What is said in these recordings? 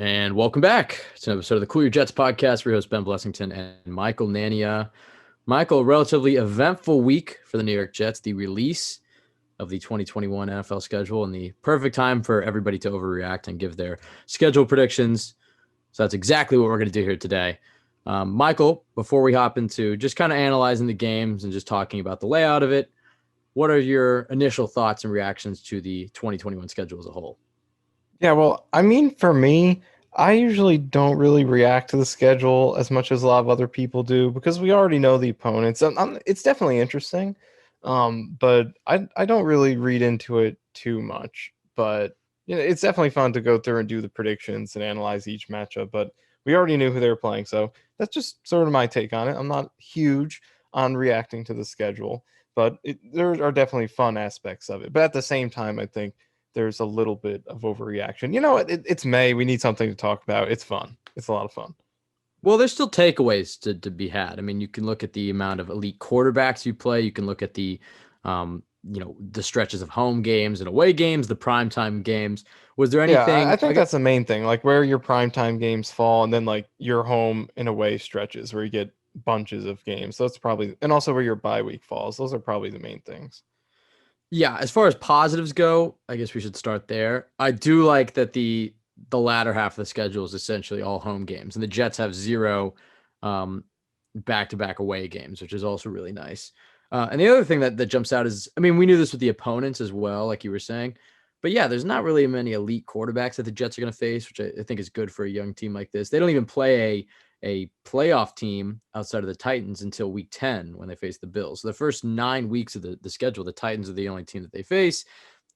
And welcome back to an episode of the Cool Your Jets podcast. We're your host Ben Blessington and Michael Nania. Michael, relatively eventful week for the New York Jets. The release of the 2021 NFL schedule and the perfect time for everybody to overreact and give their schedule predictions. So that's exactly what we're going to do here today. Michael, before we hop into just kind of analyzing the games and just talking about the layout of it, what are your initial thoughts and reactions to the 2021 schedule as a whole? Yeah, well, I mean, for me, I usually don't really react to the schedule as much as a lot of other people do because we already know the opponents. It's definitely interesting, but I don't really read into it too much. But it's definitely fun to go through and do the predictions and analyze each matchup. But we already knew who they were playing, so that's just sort of my take on it. I'm not huge on reacting to the schedule, but there are definitely fun aspects of it. But at the same time, I think there's a little bit of overreaction. It's May. We need something to talk about. It's fun. It's a lot of fun. Well, there's still takeaways to be had. I mean, you can look at the amount of elite quarterbacks you play. You can look at the stretches of home games and away games, the primetime games. Was there Yeah, I anything? think that's the main thing. Like where your primetime games fall, and then like your home and away stretches where you get bunches of games. That's probably, and also where your bye week falls. Those are probably the main things. Yeah, as far as positives go, I guess we should start there. I do like that the latter half of the schedule is essentially all home games, and the Jets have zero back-to-back away games, which is also really nice. And the other thing that jumps out is, I mean, we knew this with the opponents as well, like you were saying, but yeah, there's not really many elite quarterbacks that the Jets are going to face, which I think is good for a young team like this. They don't even play a playoff team outside of the Titans until week 10 when they face the Bills. So the first 9 weeks of the schedule, the Titans are the only team that they face.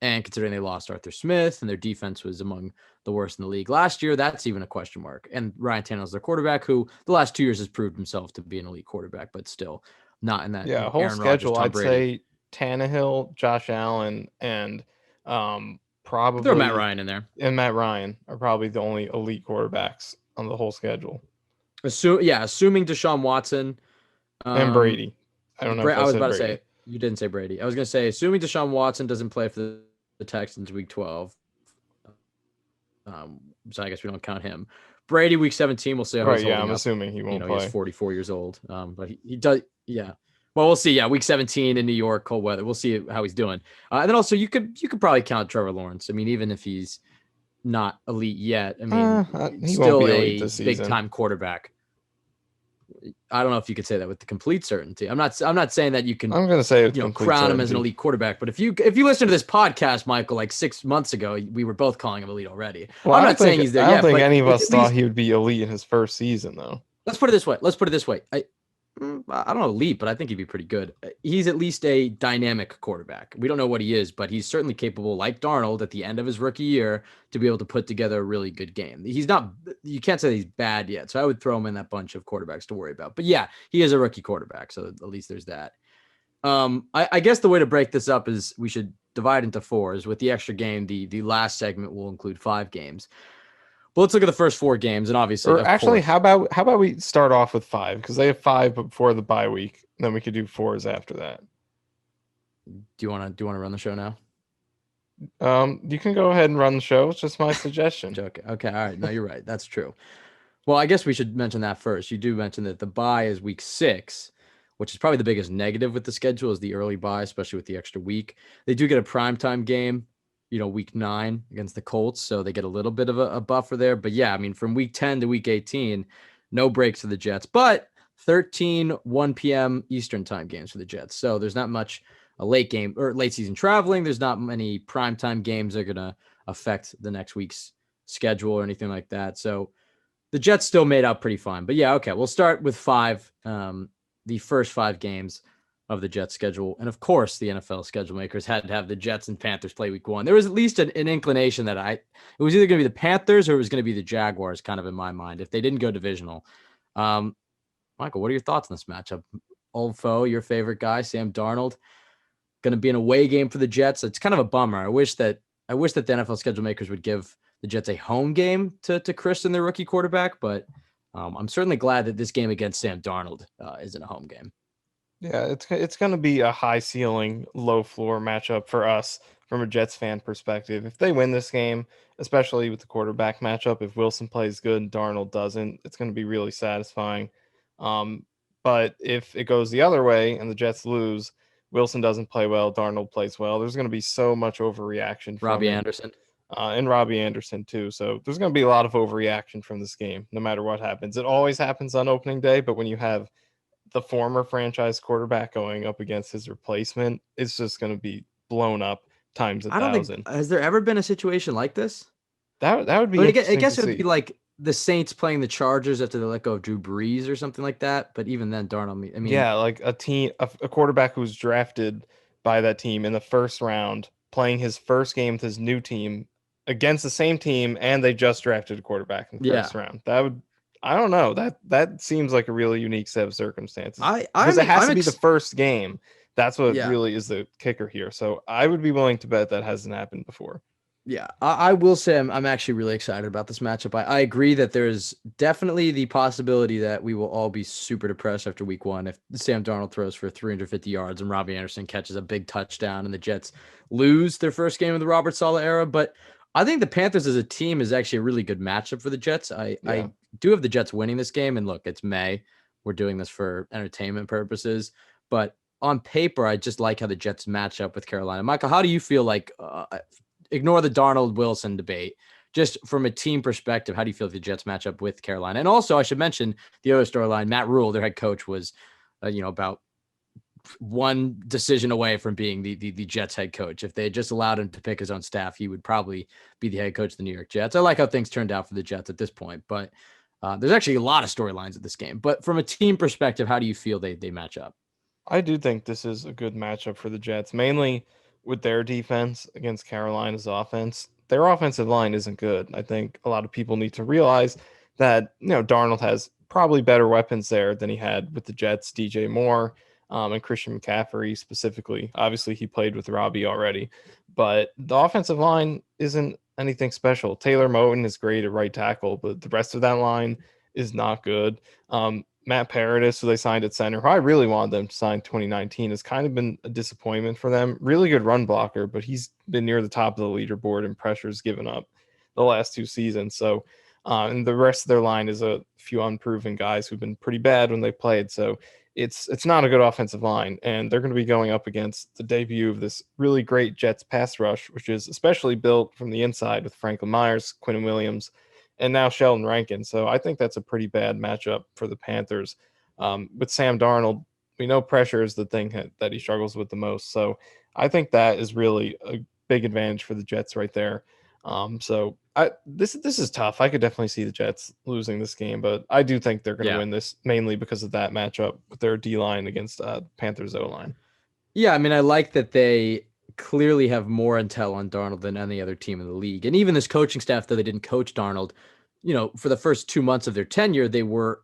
And considering they lost Arthur Smith and their defense was among the worst in the league last year, that's even a question mark. And Ryan Tannehill's their quarterback, who the last 2 years has proved himself to be an elite quarterback, but still not in that, Yeah, whole Aaron Rodgers, schedule. Tom I'd Brady. say Tannehill, Josh Allen, and Throw Matt probably Ryan in there. Matt Ryan are probably the only elite quarterbacks on the whole schedule. Assuming Deshaun Watson. And Um, Brady. I don't know if I I was said about to say Brady. you didn't say Brady. I was going to say, assuming Deshaun Watson doesn't play for the Texans week 12. So I guess we don't count him. Brady week 17. We'll see how he's Right, yeah, holding I'm up. assuming he won't He is play. 44 years old. But he does. Yeah. Well, we'll see. Yeah, week 17 in New York, cold weather. We'll see how he's doing. And then also you could probably count Trevor Lawrence. I mean, even if he's not elite yet, I mean, He won't still be elite a this big season. time quarterback. I don't know if you could say that with the complete certainty. I'm not saying that you can, I'm gonna say with complete crown him as an certainty. elite quarterback. But if you listen to this podcast, Michael, like 6 months ago, we were both calling him elite already. Well, I'm not saying he's there I don't yet, think but any of it's us at thought least, he would be elite in his first season, though. let's put it this way. I don't know elite, but I think he'd be pretty good. He's at least a dynamic quarterback. We don't know what he is, but he's certainly capable, like Darnold, at the end of his rookie year, to be able to put together a really good game. He's not. You can't say he's bad yet, so I would throw him in that bunch of quarterbacks to worry about. But yeah, he is a rookie quarterback, so at least there's that. I guess the way to break this up is we should divide into fours. With the extra game, the last segment will include 5 games. But let's look at the first 4 games, and obviously, Or of actually, course, how about we start off with five because they have five before the bye week. Then we could do fours after that. do you want to run the show now? You can go ahead and run the show. It's just my suggestion. Joking. Okay, all right. No, you're right. That's true. Well, I guess we should mention that first. You do mention that the bye is week 6, which is probably the biggest negative with the schedule is the early bye, especially with the extra week. They do get a primetime game, week 9 against the Colts, so they get a little bit of a buffer there. But yeah, I mean, from week 10 to week 18, no breaks for the Jets, but 13 1 p.m. Eastern time games for the Jets. So there's not much a late game or late season traveling. There's not many primetime games that are going to affect the next week's schedule or anything like that. So the Jets still made out pretty fine. But yeah, okay. We'll start with 5, the first 5 games of the Jets schedule. And of course, the NFL schedule makers had to have the Jets and Panthers play week 1. There was at least an inclination that it was either going to be the Panthers or it was going to be the Jaguars, kind of in my mind, if they didn't go divisional. Michael, what are your thoughts on this matchup? Old foe, your favorite guy, Sam Darnold, going to be an away game for the Jets. It's kind of a bummer. I wish that the NFL schedule makers would give the Jets a home game to Christian, their rookie quarterback, but I'm certainly glad that this game against Sam Darnold isn't a home game. Yeah, it's going to be a high ceiling, low floor matchup for us from a Jets fan perspective. If they win this game, especially with the quarterback matchup, if Wilson plays good and Darnold doesn't, it's going to be really satisfying. Um, but if it goes the other way and the Jets lose, Wilson doesn't play well, Darnold plays well, there's going to be so much overreaction from Robbie it. Anderson. And Robbie Anderson too. So there's going to be a lot of overreaction from this game, no matter what happens. It always happens on opening day, but when you have the former franchise quarterback going up against his replacement, it's just going to be blown up times a I don't think thousand. has there ever been a situation like this? That would I be mean, I interesting to guess it would be see. like the Saints playing the Chargers after they let go of Drew Brees or something like that. But even then, Darnold, I mean, Yeah, like a quarterback who was drafted by that team in the first round, playing his first game with his new team against the same team, and they just drafted a quarterback in the yeah, first round. That would, I don't know, that seems like a really unique set of circumstances I because it mean, has to be the first game. That's what yeah. really is the kicker here. So I would be willing to bet that hasn't happened before. Yeah, I will say I'm actually really excited about this matchup. I agree that there's definitely the possibility that we will all be super depressed after week one if Sam Darnold throws for 350 yards and Robbie Anderson catches a big touchdown and the Jets lose their first game of the Robert Saleh era. But I think the Panthers as a team is actually a really good matchup for the Jets. Yeah. I do have the Jets winning this game. And look, it's May. We're doing this for entertainment purposes. But on paper, I just like how the Jets match up with Carolina. Michael, how do you feel like ignore the Darnold Wilson debate. Just from a team perspective, how do you feel the Jets match up with Carolina? And also, I should mention the other storyline. Matt Rule, their head coach, was, about one decision away from being the Jets head coach. If they had just allowed him to pick his own staff, he would probably be the head coach of the New York Jets. I like how things turned out for the Jets at this point, but there's actually a lot of storylines at this game. But from a team perspective, how do you feel they match up? I do think this is a good matchup for the Jets, mainly with their defense against Carolina's offense. Their offensive line isn't good. I think a lot of people need to realize that, Darnold has probably better weapons there than he had with the Jets, DJ Moore, and Christian McCaffrey specifically. Obviously, he played with Robbie already, but the offensive line isn't anything special. Taylor Moton is great at right tackle, but the rest of that line is not good. Matt Paradis, who they signed at center, who I really wanted them to sign 2019, has kind of been a disappointment for them. Really good run blocker, but he's been near the top of the leaderboard in pressures given up the last two seasons. So, and the rest of their line is a few unproven guys who've been pretty bad when they played. So it's not a good offensive line, and they're going to be going up against the debut of this really great Jets pass rush, which is especially built from the inside with Franklin Myers, Quinn Williams, and now Sheldon Rankin. So I think that's a pretty bad matchup for the Panthers. With Sam Darnold, we know pressure is the thing that he struggles with the most. So I think that is really a big advantage for the Jets right there. This is tough. I could definitely see the Jets losing this game, but I do think they're going to Yeah. win this mainly because of that matchup with their D line against Panthers O line. Yeah, I mean, I like that they clearly have more intel on Darnold than any other team in the league. And even this coaching staff, though they didn't coach Darnold, for the first 2 months of their tenure, they were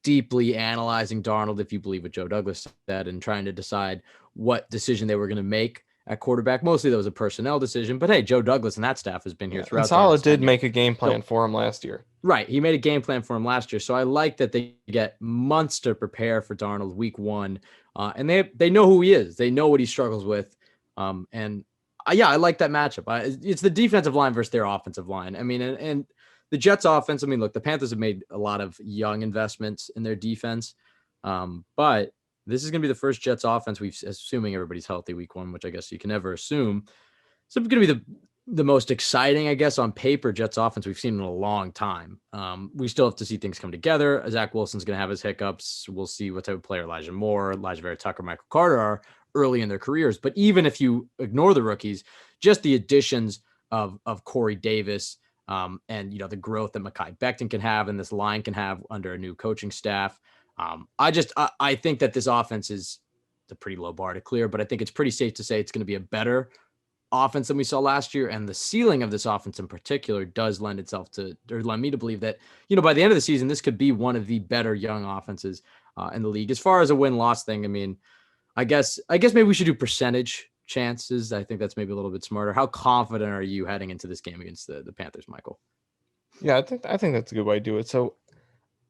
deeply analyzing Darnold, if you believe what Joe Douglas said, and trying to decide what decision they were going to make at quarterback. Mostly that was a personnel decision. But hey, Joe Douglas and that staff has been here Yeah, and throughout Saleh Darnold's did tenure. make a game plan So for him last year. right. He made a game plan for him last year. So I like that they get months to prepare for Darnold week one. And they know who he is. They know what he struggles with. Yeah, I like that matchup. It's the defensive line versus their offensive line. I mean, and the Jets offense, I mean, look, the Panthers have made a lot of young investments in their defense. But this is going to be the first Jets offense assuming everybody's healthy week one, which I guess you can never assume. So it's going to be the most exciting, I guess, on paper Jets offense we've seen in a long time. We still have to see things come together. Zach Wilson's going to have his hiccups. We'll see what type of player Elijah Moore, Elijah Vera-Tucker, Michael Carter are early in their careers. But even if you ignore the rookies, just the additions of Corey Davis and the growth that Mekhi Becton can have and this line can have under a new coaching staff. I think that this offense is a pretty low bar to clear, but I think it's pretty safe to say it's going to be a better offense than we saw last year. And the ceiling of this offense in particular does lend itself to, or lend me to believe that, by the end of the season, this could be one of the better young offenses in the league. As far as a win-loss thing, I mean, I guess maybe we should do percentage chances. I think that's maybe a little bit smarter. How confident are you heading into this game against the Panthers, Michael? Yeah, I think that's a good way to do it. So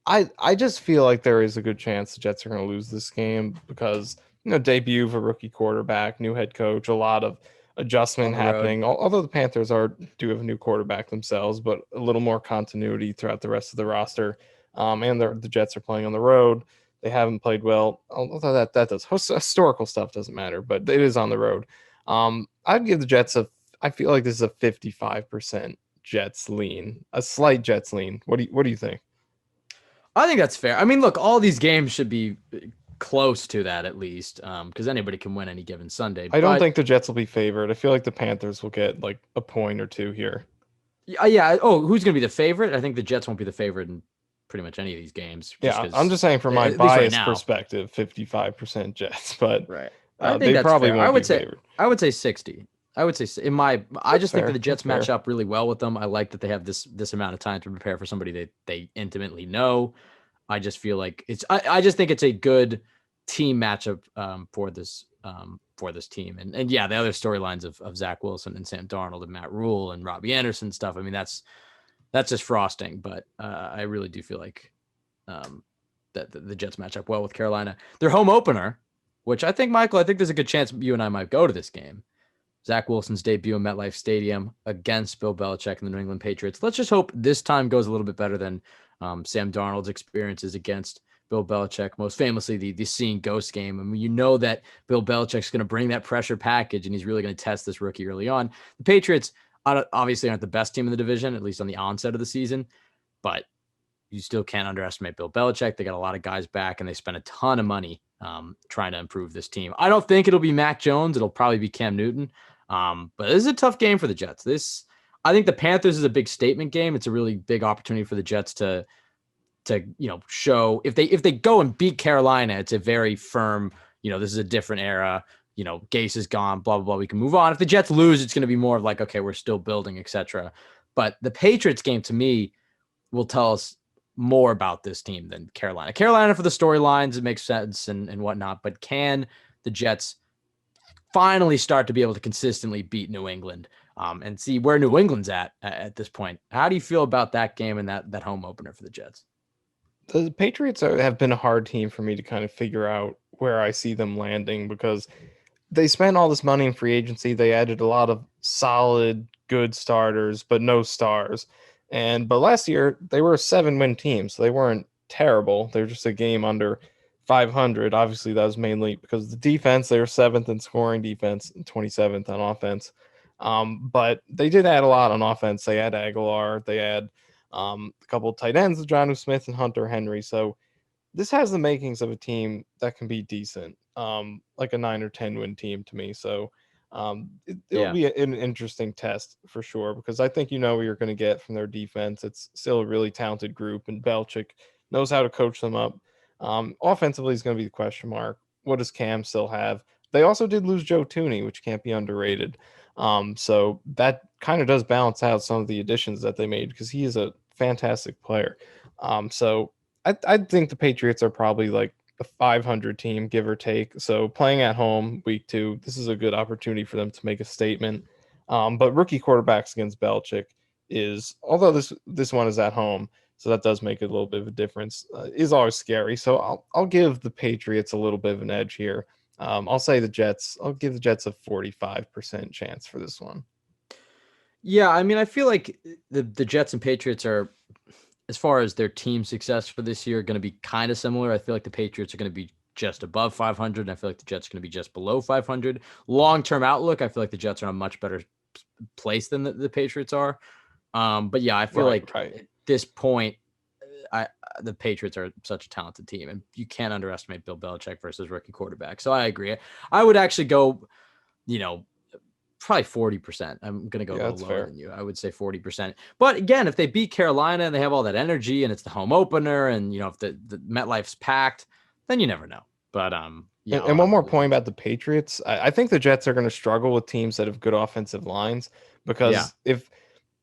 I just feel like there is a good chance the Jets are going to lose this game because debut of a rookie quarterback, new head coach, a lot of adjustment on the road. happening. Although the Panthers do have a new quarterback themselves, but a little more continuity throughout the rest of the roster. And the Jets are playing on the road. They haven't played well. Although that does historical stuff doesn't matter, but it is on the road. I'd give the Jets I feel like this is a 55% Jets lean, a slight Jets lean. What do you think? I think that's fair. I mean, look, all these games should be close to that at least, because anybody can win any given Sunday. I don't But think the Jets will be favored. I feel like the Panthers will get like a point or two here. yeah. Oh, who's going to be the favorite? I think the Jets won't be the favorite in pretty much any of these games, just Yeah, I'm because, just saying from my at least right bias now. perspective, 55% Jets, but Right. I think they that's probably fair. won't be favored. I would say 60. I would say I That's just think that fair. the That's Jets match fair. up really well with them. I like that they have this amount of time to prepare for somebody they intimately know. I just feel like I just think it's a good team matchup for this team. And yeah, the other storylines of Zach Wilson and Sam Darnold and Matt Rule and Robbie Anderson stuff. I mean, that's just frosting, but I really do feel like that the Jets match up well with Carolina. Their home opener, which I think, Michael, I think there's a good chance you and I might go to this game. Zach Wilson's debut in MetLife Stadium against Bill Belichick and the New England Patriots. Let's just hope this time goes a little bit better than Sam Darnold's experiences against Bill Belichick, most famously the seeing ghost game. I mean, you know that Bill Belichick's going to bring that pressure package, and he's really going to test this rookie early on. The Patriots obviously aren't the best team in the division, at least on the onset of the season, but you still can't underestimate Bill Belichick. They got a lot of guys back, and they spent a ton of money trying to improve this team. I don't think it'll be Mac Jones. It'll probably be Cam Newton. But this is a tough game for the Jets. I think the Panthers is a big statement game. It's a really big opportunity for the Jets to show if they go and beat Carolina, it's a very firm, this is a different era. Gase is gone, blah, blah, blah. We can move on. If the Jets lose, it's going to be more of like, okay, we're still building, etc. But the Patriots game to me will tell us more about this team than Carolina. Carolina for the storylines, it makes sense and whatnot. But can the Jets finally start to be able to consistently beat New England and see where New England's at this point? How do you feel about that game and that home opener for the Jets? The Patriots have been a hard team for me to kind of figure out where I see them landing because they spent all this money in free agency. They added a lot of solid, good starters, but no stars. But last year they were a 7-win team, so they weren't terrible. They were just a game under 500. Obviously, that was mainly because of the defense. They were 7th in scoring defense and 27th on offense. But they did add a lot on offense. They had Aguilar. They had a couple of tight ends, Jonnu Smith and Hunter Henry. So this has the makings of a team that can be decent, like a 9 or 10 win team to me. So it'll Yeah. be an interesting test for sure because I think you know what you're going to get from their defense. It's still a really talented group, and Belichick knows how to coach them up. Offensively is going to be the question mark. What does Cam still have? They also did lose Joe Tooney, which can't be underrated. So that kind of does balance out some of the additions that they made because he is a fantastic player. So I think the Patriots are probably like a 500 team, give or take. So playing at home week 2, this is a good opportunity for them to make a statement. But rookie quarterbacks against Belichick although this one is at home, so that does make it a little bit of a difference. Is always scary. So I'll give the Patriots a little bit of an edge here. I'll say the Jets. I'll give the Jets a 45% chance for this one. Yeah, I mean, I feel like the Jets and Patriots are, as far as their team success for this year, going to be kind of similar. I feel like the Patriots are going to be just above 500, and I feel like the Jets are going to be just below 500. Long-term outlook, I feel like the Jets are in a much better place than the Patriots are. But yeah, I feel like at this point, the Patriots are such a talented team, and you can't underestimate Bill Belichick versus rookie quarterback. So I agree. I would actually go, probably 40%. I'm going to go a little lower than you. I would say 40%. But again, if they beat Carolina and they have all that energy and it's the home opener and, if the MetLife's packed, then you never know. But, yeah. And one more point about the Patriots. I think the Jets are going to struggle with teams that have good offensive lines because if,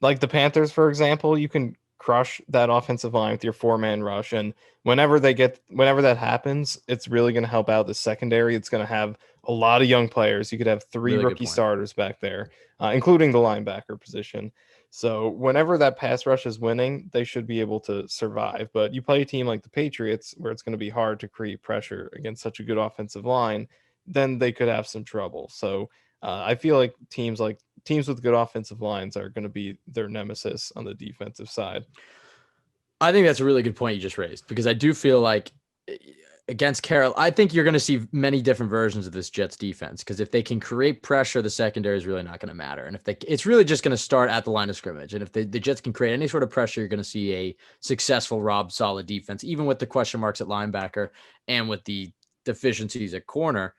like the Panthers, for example, you can crush that offensive line with your 4-man rush. And whenever that happens, it's really going to help out the secondary. It's going to have a lot of young players. You could have 3 really rookie starters back there, including the linebacker position. So whenever that pass rush is winning, they should be able to survive. But you play a team like the Patriots, where it's going to be hard to create pressure against such a good offensive line, then they could have some trouble. So I feel like teams with good offensive lines are going to be their nemesis on the defensive side. I think that's a really good point you just raised, because I do feel like against Carol, I think you're going to see many different versions of this Jets defense, because if they can create pressure, the secondary is really not going to matter. And if it's really just going to start at the line of scrimmage. And if the Jets can create any sort of pressure, you're going to see a successful Rob Saleh defense, even with the question marks at linebacker and with the deficiencies at corner.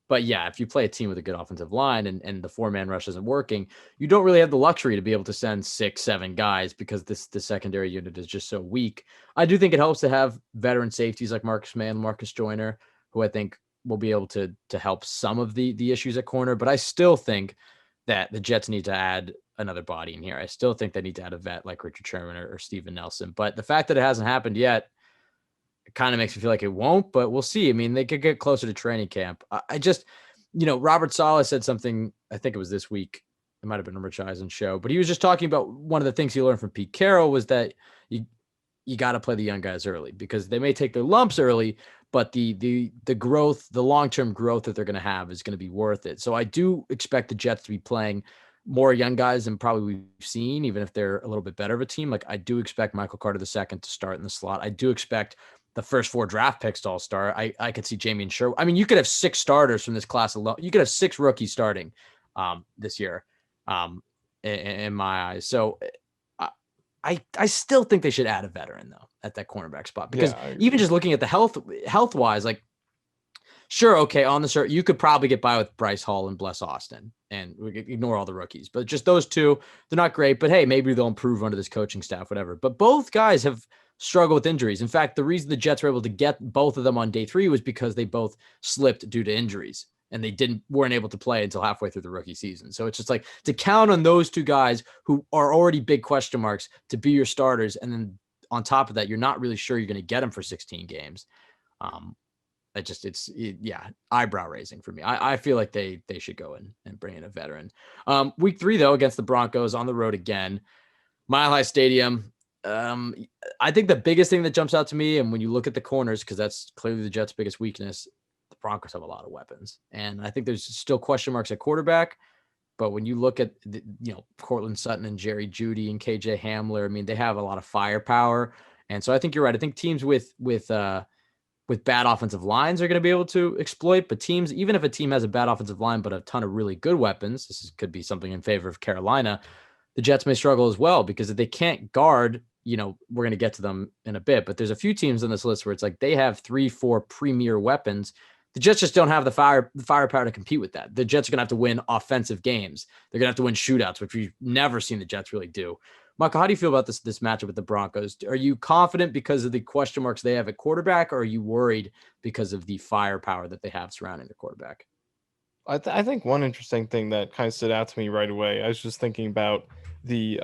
But yeah, if you play a team with a good offensive line and the 4-man rush isn't working, you don't really have the luxury to be able to send 6, 7 guys, because the secondary unit is just so weak. I do think it helps to have veteran safeties like Marcus Mann, Marcus Joyner, who I think will be able to help some of the issues at corner. But I still think that the Jets need to add another body in here. I still think they need to add a vet like Richard Sherman or Steven Nelson. But the fact that it hasn't happened yet, it kind of makes me feel like it won't, but we'll see. I mean, they could get closer to training camp. I just, Robert Saleh said something, I think it was this week. It might have been a Rich Eisen show, but he was just talking about one of the things he learned from Pete Carroll was that you got to play the young guys early, because they may take their lumps early, but the growth, the long-term growth that they're going to have is going to be worth it. So I do expect the Jets to be playing more young guys than probably we've seen, even if they're a little bit better of a team. Like, I do expect Michael Carter II to start in the slot. I do expect the first 4 draft picks to all start. I could see Jamie and Sherwood. I mean, you could have 6 starters from this class alone. You could have 6 rookies starting this year in my eyes. So I still think they should add a veteran though at that cornerback spot, because even just looking at the health wise, like, sure, okay, on the shirt, you could probably get by with Bryce Hall and Bless Austin and ignore all the rookies, but just those two, they're not great, but hey, maybe they'll improve under this coaching staff, whatever. But both guys have struggled with injuries. In fact, the reason the Jets were able to get both of them on day 3 was because they both slipped due to injuries, and they weren't able to play until halfway through the rookie season. So it's just like, to count on those 2 guys who are already big question marks to be your starters, and then on top of that, you're not really sure you're going to get them for 16 games. Eyebrow raising for me. I feel like they should go and bring in a veteran. Week 3 though, against the Broncos on the road again, Mile High Stadium. I think the biggest thing that jumps out to me, and when you look at the corners, because that's clearly the Jets' biggest weakness, the Broncos have a lot of weapons, and I think there's still question marks at quarterback. But when you look at Cortland Sutton and Jerry Jeudy and KJ Hamler, I mean, they have a lot of firepower, and so I think you're right. I think teams with bad offensive lines are going to be able to exploit, but teams, even if a team has a bad offensive line but a ton of really good weapons, could be something in favor of Carolina. The Jets may struggle as well, because if they can't guard, we're going to get to them in a bit, but there's a few teams on this list where it's like they have 3-4 premier weapons. The Jets just don't have the firepower to compete with that. The Jets are going to have to win offensive games. They're going to have to win shootouts, which we've never seen the Jets really do. Michael, how do you feel about this matchup with the Broncos? Are you confident because of the question marks they have at quarterback, or are you worried because of the firepower that they have surrounding the quarterback? I think one interesting thing that kind of stood out to me right away, I was just thinking about the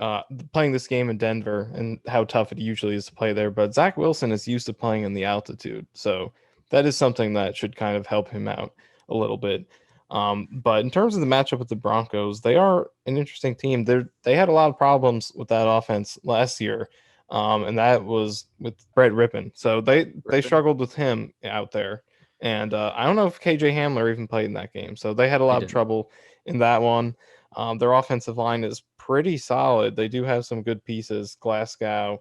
playing this game in Denver and how tough it usually is to play there. But Zach Wilson is used to playing in the altitude, so that is something that should kind of help him out a little bit. But in terms of the matchup with the Broncos, they are an interesting team. They had a lot of problems with that offense last year, and that was with Brett Rippon. So they struggled with him out there. And I don't know if KJ Hamler even played in that game. So they had a lot of trouble in that one. Their offensive line is pretty solid. They do have some good pieces. Glasgow,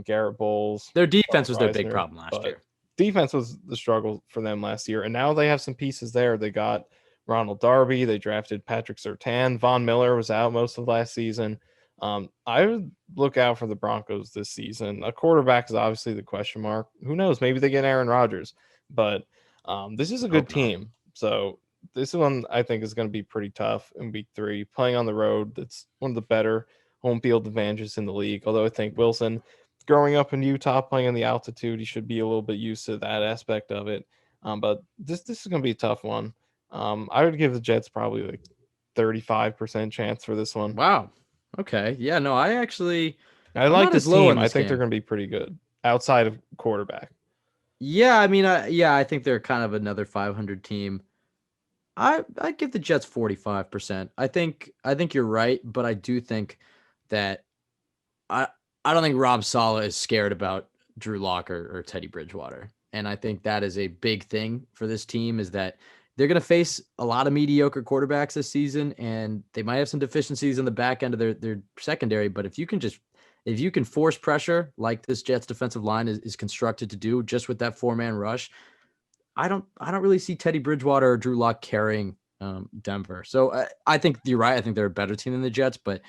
Garrett Bowles. Their defense was their big problem last year. Defense was the struggle for them last year. And now they have some pieces there. They got Ronald Darby. They drafted Patrick Surtain. Von Miller was out most of last season. I would look out for the Broncos this season. A quarterback is obviously the question mark. Who knows? Maybe they get Aaron Rodgers. But this is a good team. So this one I think is going to be pretty tough in week 3. Playing on the road, that's one of the better home field advantages in the league. Although I think Wilson, growing up in Utah, playing in the altitude, he should be a little bit used to that aspect of it. But this is going to be a tough one. I would give the Jets probably like 35% chance for this one. Wow. Okay. Yeah, no, I like this team. I think they're going to be pretty good outside of quarterback. Yeah, I mean, I think they're kind of another 500 team. I give the Jets 45%. I think you're right, but I do think that I don't think Rob Saleh is scared about Drew Lock or Teddy Bridgewater. And I think that is a big thing for this team, is that they're going to face a lot of mediocre quarterbacks this season, and they might have some deficiencies in the back end of their secondary. But if you can force pressure like this Jets defensive line is constructed to do just with that 4-man rush, I don't really see Teddy Bridgewater or Drew Lock carrying Denver. So I think you're right. I think they're a better team than the Jets, but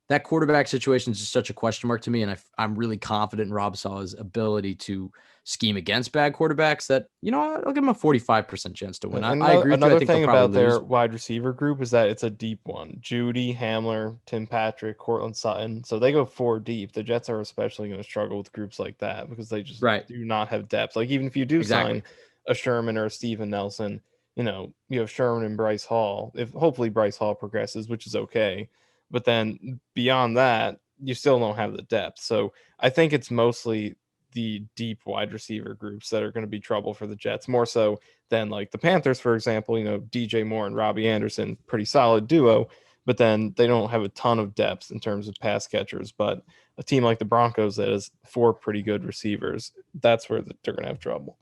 that quarterback situation is just such a question mark to me. And I'm really confident in Rob Saleh's ability to scheme against bad quarterbacks that, I'll give him a 45% chance to win. And I agree with you. I another think they'll thing about probably their lose. wide receiver group is that it's a deep one. Judy, Hamler, Tim Patrick, Cortland Sutton. So they go 4 deep. The Jets are especially going to struggle with groups like that because they just Right. do not have depth. Like even if you do sign Exactly. a Sherman or a Steven Nelson, you have Sherman and Bryce Hall. If hopefully Bryce Hall progresses, which is okay. But then beyond that, you still don't have the depth. So I think it's mostly the deep wide receiver groups that are going to be trouble for the Jets, more so than like the Panthers, for example. DJ Moore and Robbie Anderson, pretty solid duo, but then they don't have a ton of depth in terms of pass catchers. But a team like the Broncos that has 4 pretty good receivers, that's where they're going to have trouble.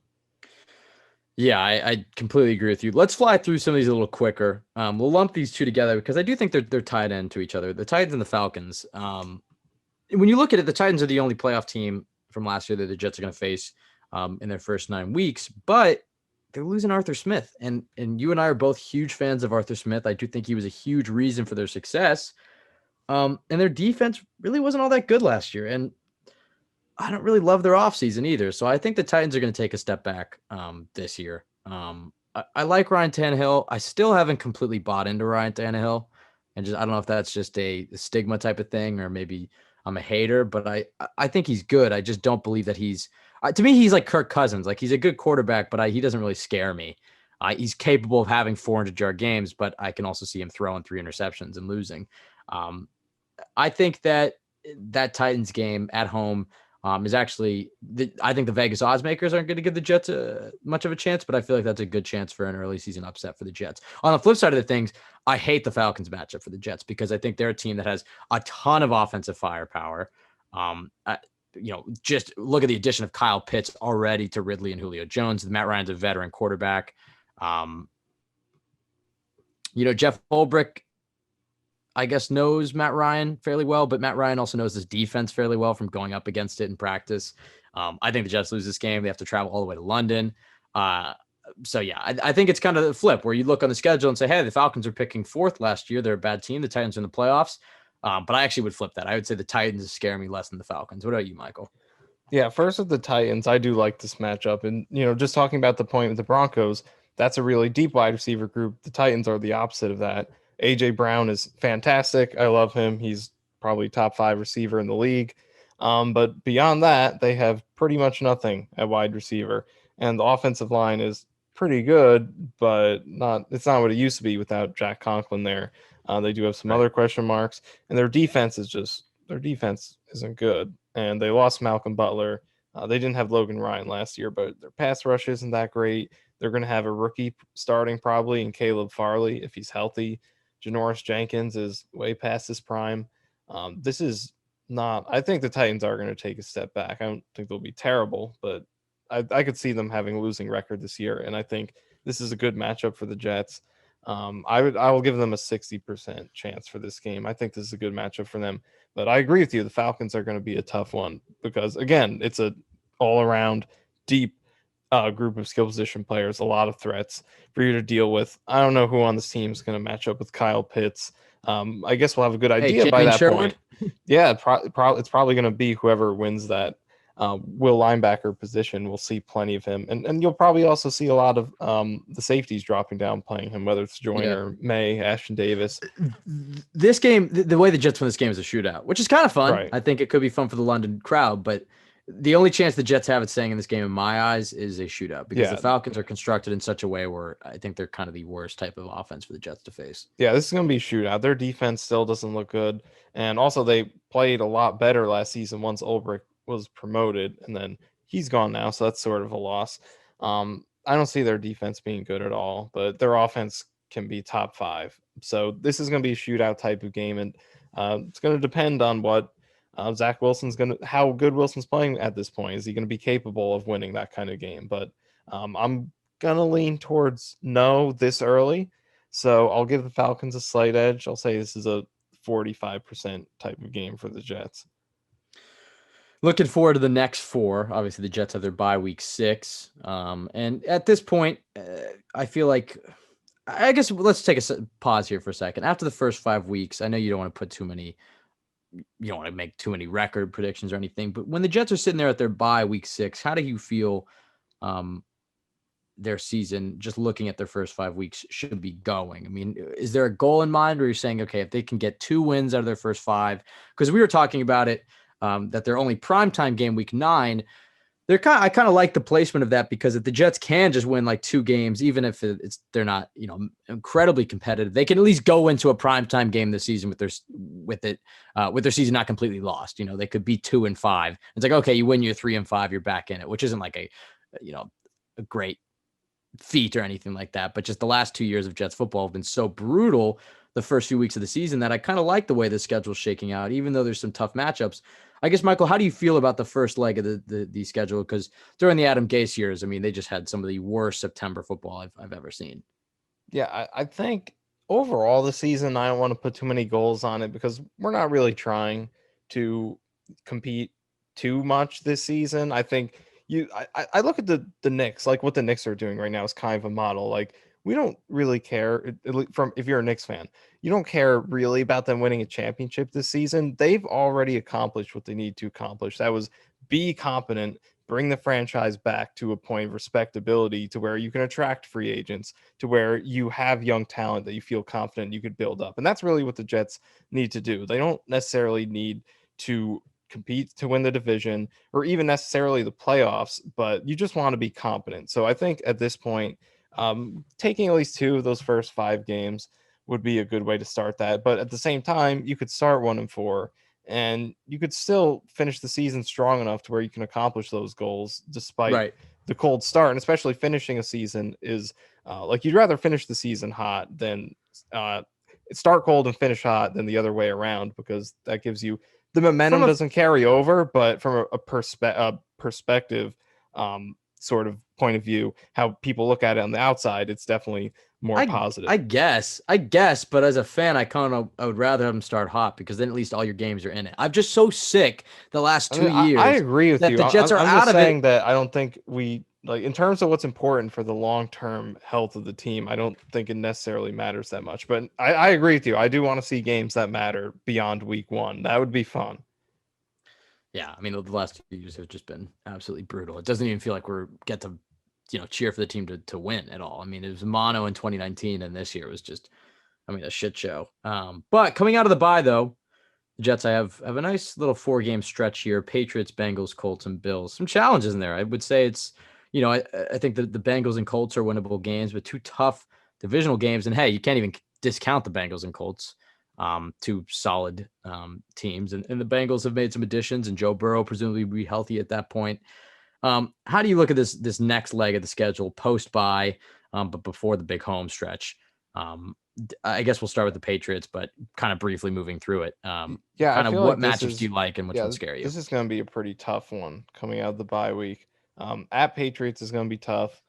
Yeah, I completely agree with you. Let's fly through some of these a little quicker. We'll lump these two together because I do think they're tied into each other. The Titans and the Falcons. When you look at it, the Titans are the only playoff team from last year that the Jets are going to face in their first 9 weeks, but they're losing Arthur Smith. And you and I are both huge fans of Arthur Smith. I do think he was a huge reason for their success. And their defense really wasn't all that good last year. And I don't really love their offseason either. So I think the Titans are going to take a step back this year. I like Ryan Tannehill. I still haven't completely bought into Ryan Tannehill. And I don't know if that's just a stigma type of thing or maybe I'm a hater, but I think he's good. I just don't believe that to me, he's like Kirk Cousins. Like he's a good quarterback, but he doesn't really scare me. He's capable of having 400-yard games, but I can also see him throwing 3 interceptions and losing. I think that Titans game at home is actually, I think the Vegas odds makers aren't going to give the Jets much of a chance, but I feel like that's a good chance for an early season upset for the Jets. On the flip side of the things, I hate the Falcons matchup for the Jets because I think they're a team that has a ton of offensive firepower. Just look at the addition of Kyle Pitts already to Ridley and Julio Jones. Matt Ryan's a veteran quarterback. Jeff Holbrick, I guess, knows Matt Ryan fairly well, but Matt Ryan also knows this defense fairly well from going up against it in practice. I think the Jets lose this game. They have to travel all the way to London. I think it's kind of the flip where you look on the schedule and say, hey, the Falcons are picking 4th last year. They're a bad team. The Titans are in the playoffs. But I actually would flip that. I would say the Titans scare me less than the Falcons. What about you, Michael? Yeah, first with the Titans, I do like this matchup. And, just talking about the point with the Broncos, that's a really deep wide receiver group. The Titans are the opposite of that. A.J. Brown is fantastic. I love him. He's probably top 5 receiver in the league. But beyond that, they have pretty much nothing at wide receiver. And the offensive line is pretty good, but it's not what it used to be without Jack Conklin there. They do have some other question marks. And their defense isn't good. And they lost Malcolm Butler. They didn't have Logan Ryan last year, but their pass rush isn't that great. They're going to have a rookie starting probably in Caleb Farley if he's healthy. Janoris Jenkins is way past his prime. This is not. I think the Titans are going to take a step back. I don't think they'll be terrible, but I could see them having a losing record this year, and I think this is a good matchup for the Jets. I will give them a 60% chance for this game. I think this is a good matchup for them. But I agree with you. The Falcons are going to be a tough one because, again, it's a all-around deep group of skill position players, a lot of threats for you to deal with. I don't know who on this team is going to match up with Kyle Pitts. I guess we'll have a good idea by that point. Yeah, it's probably going to be whoever wins that will linebacker position. We'll see plenty of him. And you'll probably also see a lot of the safeties dropping down playing him, whether it's Joyner, May, Ashton Davis. This game, the way the Jets win this game is a shootout, which is kind of fun. Right. I think it could be fun for the London crowd, but the only chance the Jets have at staying in this game, in my eyes, is a shootout because the Falcons are constructed in such a way where I think they're kind of the worst type of offense for the Jets to face. Yeah, this is going to be a shootout. Their defense still doesn't look good. And also they played a lot better last season once Ulbrich was promoted, and then he's gone now. So that's sort of a loss. I don't see their defense being good at all, but their offense can be top 5. So this is going to be a shootout type of game. And it's going to depend on what Zach Wilson's how good Wilson's playing at this point. Is he going to be capable of winning that kind of game? But I'm gonna lean towards no this early. So I'll give the Falcons a slight edge. I'll say this is a 45% type of game for the Jets. Looking forward to the next four. Obviously, the Jets have their bye week 6. And at this point, I feel like, I guess let's take a pause here for a second. After the first 5 weeks, I know you don't want to put too many, you don't want to make too many record predictions or anything, but when the Jets are sitting there at their bye week 6, how do you feel um, their season, just looking at their first 5 weeks, should be going? I mean, is there a goal in mind, or you're saying, okay, if they can get 2 wins out of their first 5, because we were talking about it, that their only primetime game week 9, I kind of like the placement of that, because if the Jets can just win like 2 games, even if they're not, incredibly competitive, they can at least go into a primetime game this season with their season not completely lost. They could be 2-5. It's like, okay, you win your 3-5, you're back in it, which isn't like a great feat or anything like that. But just the last 2 years of Jets football have been so brutal the first few weeks of the season that I kind of like the way the schedule's shaking out, even though there's some tough matchups. I guess, Michael, how do you feel about the first leg of the schedule? Because during the Adam Gase years, I mean, they just had some of the worst September football I've ever seen. Yeah, I think overall the season, I don't want to put too many goals on it because we're not really trying to compete too much this season. I think I look at the Knicks, like what the Knicks are doing right now is kind of a model. Like we don't really care from if you're a Knicks fan, you don't care really about them winning a championship this season. They've already accomplished what they need to accomplish. That was be competent, bring the franchise back to a point of respectability to where you can attract free agents, to where you have young talent that you feel confident you could build up. And that's really what the Jets need to do. They don't necessarily need to compete to win the division or even necessarily the playoffs, but you just want to be competent. So I think at this point, taking at least 2 of those first 5 games would be a good way to start that. But at the same time, you could start 1-4 and you could still finish the season strong enough to where you can accomplish those goals despite Right. the cold start. And especially finishing a season is like you'd rather finish the season hot than uh, start cold and finish hot than the other way around, because that gives you the From momentum a doesn't carry over. But from a perspective sort of point of view, how people look at it on the outside, it's definitely more I positive. I guess, but as a fan, I would rather have them start hot, because then at least all your games are in it. I'm just so sick the last I two mean, I years agree with that you. the Jets are I'm out just of it. saying that I don't think we like in terms of what's important for the long term health of the team. I don't think it necessarily matters that much. But I agree with you. I do want to see games that matter beyond week 1. That would be fun. Yeah, I mean, the last 2 years have just been absolutely brutal. It doesn't even feel like we're get to, cheer for the team to win at all. I mean, it was mono in 2019, and this year was just, I mean, a shit show. But coming out of the bye, though, the Jets, I have a nice little 4-game stretch here: Patriots, Bengals, Colts, and Bills. Some challenges in there. I would say it's, I think the Bengals and Colts are winnable games, but 2 tough divisional games. And hey, you can't even discount the Bengals and Colts. 2 solid teams, and the Bengals have made some additions, and Joe Burrow presumably will be healthy at that point. How do you look at this next leg of the schedule post bye, but before the big home stretch? I guess we'll start with the Patriots, but kind of briefly moving through it. Yeah, I Kind of feel what like this matchups do is you like, and which ones scare you? this is going to be a pretty tough one coming out of the bye week. At Patriots is going to be tough.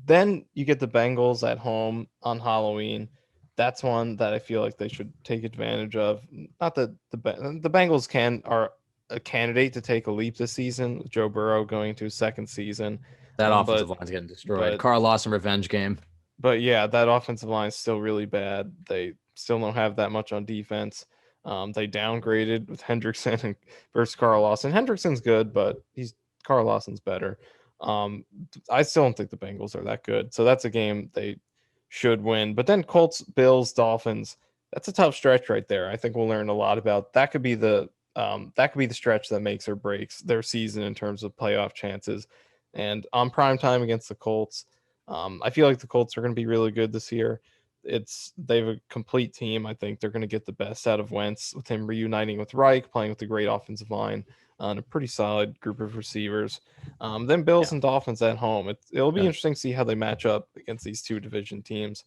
Then you get the Bengals at home on Halloween. That's one that I feel like they should take advantage of. Not that the Bengals are a candidate to take a leap this season with Joe Burrow going to his second season. That offensive But line's getting destroyed. but Carl Lawson revenge game. but yeah, that offensive line is still really bad. They still don't have that much on defense. They downgraded with Hendrickson and versus Carl Lawson. Hendrickson's good, but Carl Lawson's better. I still don't think the Bengals are that good. So that's a game they should win. But then Colts, Bills, Dolphins. That's a tough stretch right there. I think we'll learn a lot about that. Could be the stretch that makes or breaks their season in terms of playoff chances. And on prime time against the Colts, I feel like the Colts are going to be really good this year. They have a complete team. I think they're going to get the best out of Wentz with him reuniting with Reich, playing with a great offensive line and a pretty solid group of receivers. Then Bills Yeah. and Dolphins at home. It'll be Yeah. interesting to see how they match up against these 2 division teams.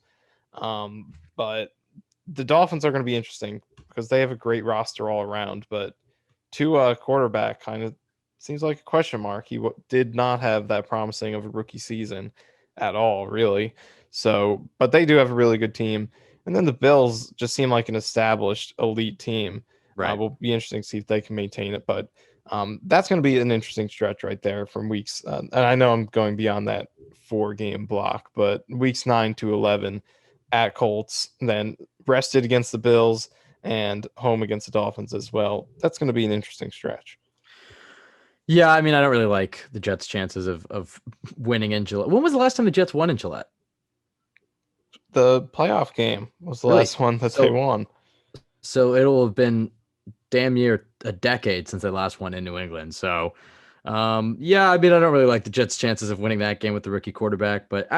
But the Dolphins are going to be interesting because they have a great roster all around. But quarterback kind of seems like a question mark. He did not have that promising of a rookie season. at all, really. So, but they do have a really good team. And then the Bills just seem like an established elite team. Right. Will be interesting to see if they can maintain it. But that's going to be an interesting stretch right there from weeks. And I know I'm going beyond that 4-game block, but weeks 9 to 11 at Colts, then rested against the Bills and home against the Dolphins as well. That's going to be an interesting stretch. Yeah, I mean, I don't really like the Jets' chances of winning in Gillette. When was the last time the Jets won in Gillette? The playoff game was the Really? last one that they So won. so it'll have been damn near a decade since they last won in New England. So yeah, I mean, I don't really like the Jets' chances of winning that game with the rookie quarterback. But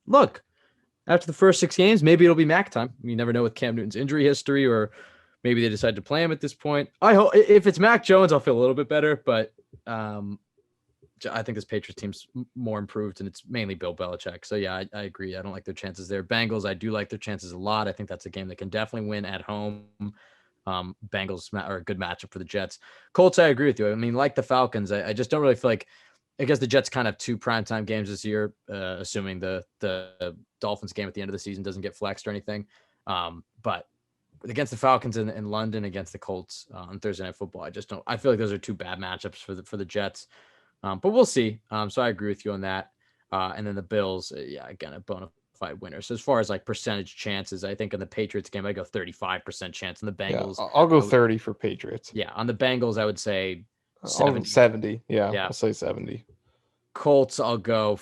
look, after the first 6 games, maybe it'll be Mac time. You never know with Cam Newton's injury history, or maybe they decide to play him at this point. I hope if it's Mac Jones, I'll feel a little bit better. But I think this Patriots team's more improved, and it's mainly Bill Belichick. So yeah, I agree. I don't like their chances there. Bengals, I do like their chances a lot. I think that's a game they can definitely win at home. Bengals are a good matchup for the Jets. Colts, I agree with you. I mean, like the Falcons, I just don't really feel like. I guess the Jets kind of 2 primetime games this year, assuming the Dolphins game at the end of the season doesn't get flexed or anything. But against the Falcons in London, against the Colts on Thursday Night Football, I just don't. I feel like those are 2 bad matchups for the Jets. But we'll see. So I agree with you on that. And then the Bills, yeah, again, a bona fide winner. So as far as like percentage chances, I think in the Patriots game, I go 35% chance. In the Yeah, Bengals, I'll go 30 for Patriots. yeah, on the Bengals, I would say I'll go 70. 70. Yeah, Yeah. I'll say 70. Colts, I'll go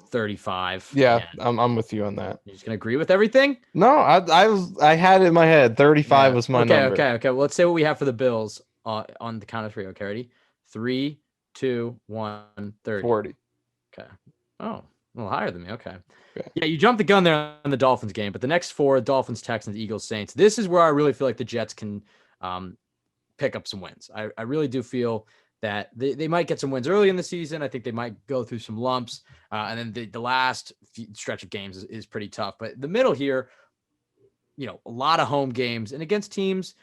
35. Yeah, And I'm with you on that. you're just gonna agree with everything? No, I had it in my head. 35 Yeah. was my Okay. number. Okay. Well, let's say what we have for the Bills on the count of 3. Okay, ready? 3, 2, 1, 30. 40. Okay. Oh, a little higher than me. Okay. Okay. Yeah, you jumped the gun there on the Dolphins game, but the next 4: Dolphins, Texans, Eagles, Saints. This is where I really feel like the Jets can pick up some wins. I really do feel that they might get some wins early in the season. I think they might go through some lumps. And then the last stretch of games is pretty tough. But the middle here, a lot of home games and against teams.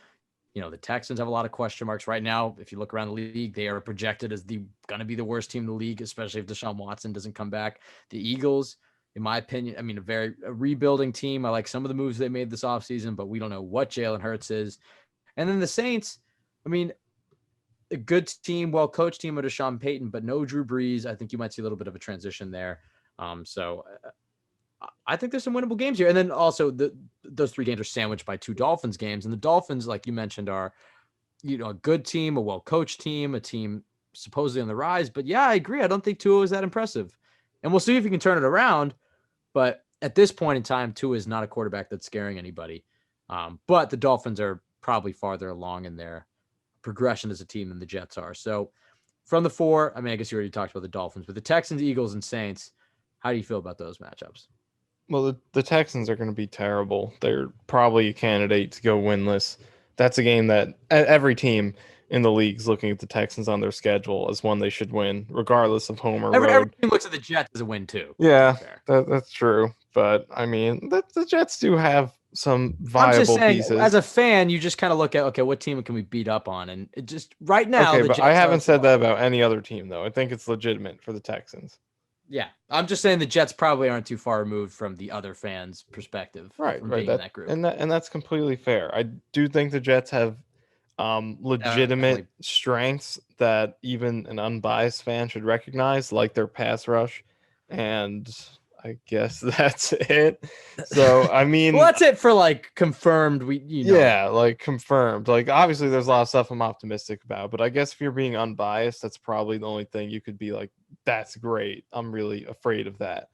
The Texans have a lot of question marks right now. If you look around the league, they are projected as going to be the worst team in the league, especially if Deshaun Watson doesn't come back. The Eagles, in my opinion, I mean, a rebuilding team. I like some of the moves they made this offseason, but we don't know what Jalen Hurts is. And then the Saints, I mean, a good team, well-coached team under Sean Payton, but no Drew Brees. I think you might see a little bit of a transition there. So I think there's some winnable games here. And then also those 3 games are sandwiched by 2 Dolphins games. And the Dolphins, like you mentioned, are, a good team, a well-coached team, a team supposedly on the rise. But yeah, I agree. I don't think Tua is that impressive. And we'll see if he can turn it around. But at this point in time, Tua is not a quarterback that's scaring anybody. But the Dolphins are probably farther along in their progression as a team than the Jets are. So from the 4, I mean, I guess you already talked about the Dolphins, but the Texans, Eagles, and Saints, how do you feel about those matchups? Well, the Texans are going to be terrible. They're probably a candidate to go winless. That's a game that every team in the league is looking at the Texans on their schedule as one they should win, regardless of home or road. Every team looks at the Jets as a win too. Yeah, that's true. But I mean, the Jets do have some viable I'm just saying, pieces. as a fan, you just kind of look at, okay, what team can we beat up on? And it just right now, Okay, the but Jets I haven't said that about any other team, though. I think it's legitimate for the Texans. Yeah, I'm just saying the Jets probably aren't too far removed from the other fans' perspective, Right. being in that group. And that's completely fair. I do think the Jets have legitimate strengths that even an unbiased fan should recognize, like their pass rush, and I guess that's it. So I mean, well, that's it for like confirmed. Yeah, like confirmed. Like obviously, there's a lot of stuff I'm optimistic about, but I guess if you're being unbiased, that's probably the only thing you could be like, that's great. I'm really afraid of that.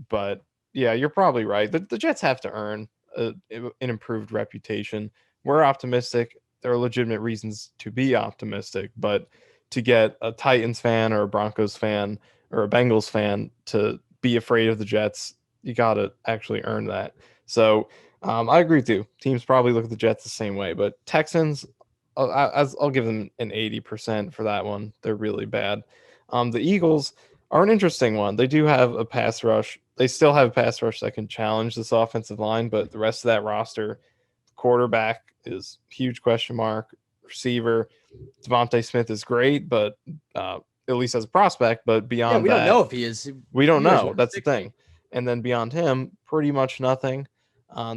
But yeah, you're probably right. The Jets have to earn an improved reputation. We're optimistic. There are legitimate reasons to be optimistic, but to get a Titans fan or a Broncos fan or a Bengals fan to be afraid of the Jets, you got to actually earn that. So I agree with you. Teams probably look at the Jets the same way, but Texans, I'll give them an 80% for that one. They're really bad. The Eagles are an interesting one. They do have a pass rush. They still have a pass rush that can challenge this offensive line, but the rest of that roster, quarterback is huge question mark. Receiver, Devontae Smith is great, but at least as a prospect. But Yeah, beyond we don't that, know if he is. we don't You guys know. want to That's the stick me. thing. And then beyond him, pretty much nothing.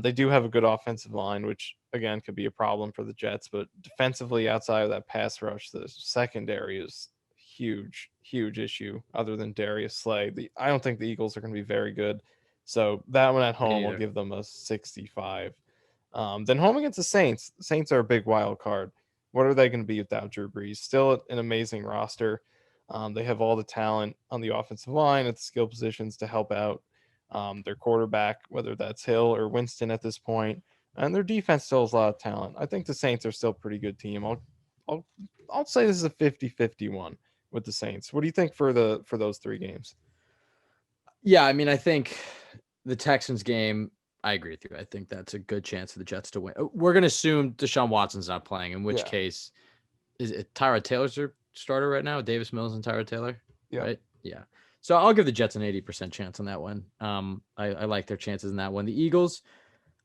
They do have a good offensive line, which again could be a problem for the Jets. But defensively, outside of that pass rush, the secondary is huge, huge issue. Other than Darius Slay, I don't think the Eagles are going to be very good. So that one at Me home, I'll neither. give them a 65. Then home against the Saints. The Saints are a big wild card. What are they going to be without Drew Brees? Still an amazing roster. They have all the talent on the offensive line at the skill positions to help out their quarterback, whether that's Hill or Winston at this point. And their defense still has a lot of talent. I think the Saints are still a pretty good team. I'll, I'll say this is a 50-50 one with the Saints. What do you think for those three games? Yeah, I mean, I think the Texans game, I agree with you. I think that's a good chance for the Jets to win. We're going to assume Deshaun Watson's not playing, in which Yeah. case, is it Tyrod Taylor's their starter right now? Davis Mills and Tyrod Taylor, Yeah. right? Yeah. So I'll give the Jets an 80% chance on that one. I like their chances in that one. The Eagles,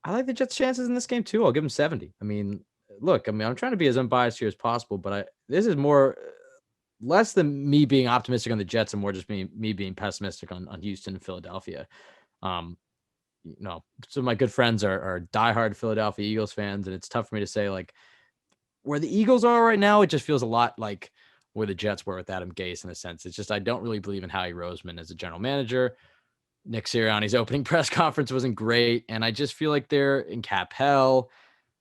I like the Jets' chances in this game too. I'll give them 70. I mean, look, I mean, I'm trying to be as unbiased here as possible, but this is more less than me being optimistic on the Jets and more just me being pessimistic on Houston and Philadelphia. Um, some of my good friends are diehard Philadelphia Eagles fans, and it's tough for me to say like where the Eagles are right now. It just feels a lot like where the Jets were with Adam Gase in a sense. It's just I don't really believe in Howie Roseman as a general manager. Nick Sirianni's opening press conference wasn't great, and I just feel like they're in cap hell.